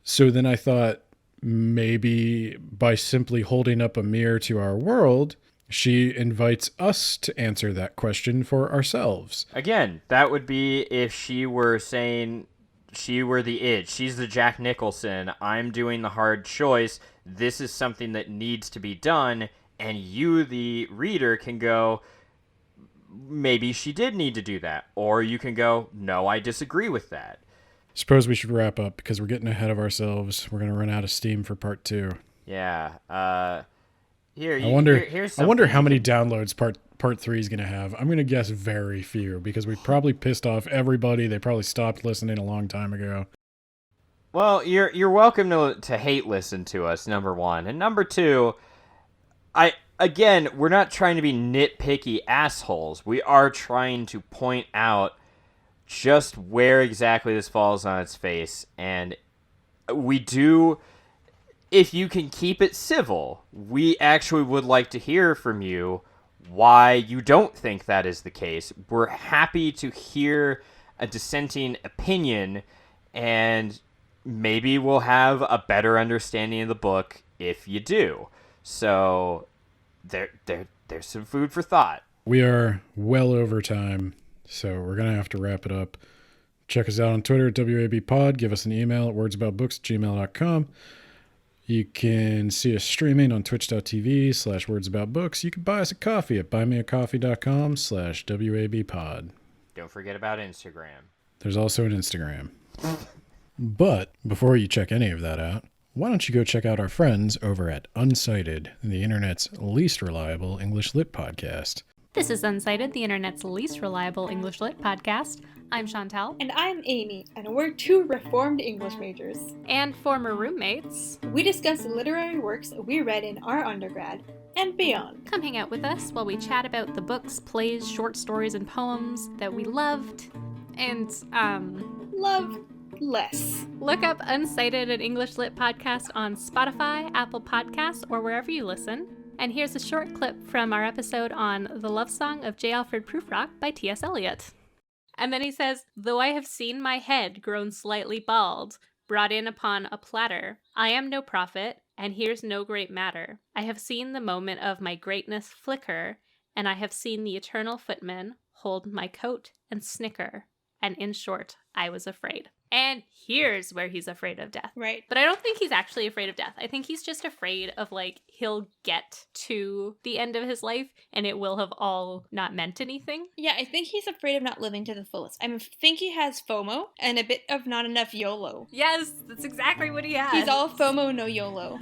So then I thought maybe by simply holding up a mirror to our world, she invites us to answer that question for ourselves. Again, that would be if she were saying she were the id. She's the Jack Nicholson. I'm doing the hard choice. This is something that needs to be done. And you, the reader, can go, maybe she did need to do that. Or you can go, no, I disagree with that. Suppose we should wrap up because we're getting ahead of ourselves. We're going to run out of steam for part 2. Yeah. I wonder how many downloads part 3 is going to have. I'm going to guess very few because we probably pissed off everybody. They probably stopped listening a long time ago. Well, you're welcome to hate listen to us, number one. And number two, we're not trying to be nitpicky assholes. We are trying to point out just where exactly this falls on its face. And we do, if you can keep it civil, we actually would like to hear from you why you don't think that is the case. We're happy to hear a dissenting opinion, and maybe we'll have a better understanding of the book if you do. So there's some food for thought. We are well over time, so we're going to have to wrap it up. Check us out on Twitter at WABpod. Give us an email at wordsaboutbooks@gmail.com. You can see us streaming on twitch.tv/wordsaboutbooks. You can buy us a coffee at buymeacoffee.com/WABpod. Don't forget about Instagram. There's also an Instagram. But before you check any of that out, why don't you go check out our friends over at Unsighted, the internet's least reliable English lit podcast. This is Unsighted, the internet's least reliable English lit podcast. I'm Chantal. And I'm Amy, and we're two reformed English majors. And former roommates. We discuss the literary works we read in our undergrad and beyond. Come hang out with us while we chat about the books, plays, short stories, and poems that we loved and, love less. Look up Unsighted, an English lit podcast on Spotify, Apple Podcasts, or wherever you listen. And here's a short clip from our episode on The Love Song of J. Alfred Prufrock by T.S. Eliot. And then he says, though I have seen my head grown slightly bald, brought in upon a platter, I am no prophet, and here's no great matter. I have seen the moment of my greatness flicker, and I have seen the eternal footman hold my coat and snicker. And in short, I was afraid. And here's where he's afraid of death. Right. But I don't think he's actually afraid of death. I think he's just afraid of, he'll get to the end of his life and it will have all not meant anything. Yeah, I think he's afraid of not living to the fullest. I think he has FOMO and a bit of not enough YOLO. Yes, that's exactly what he has. He's all FOMO, no YOLO.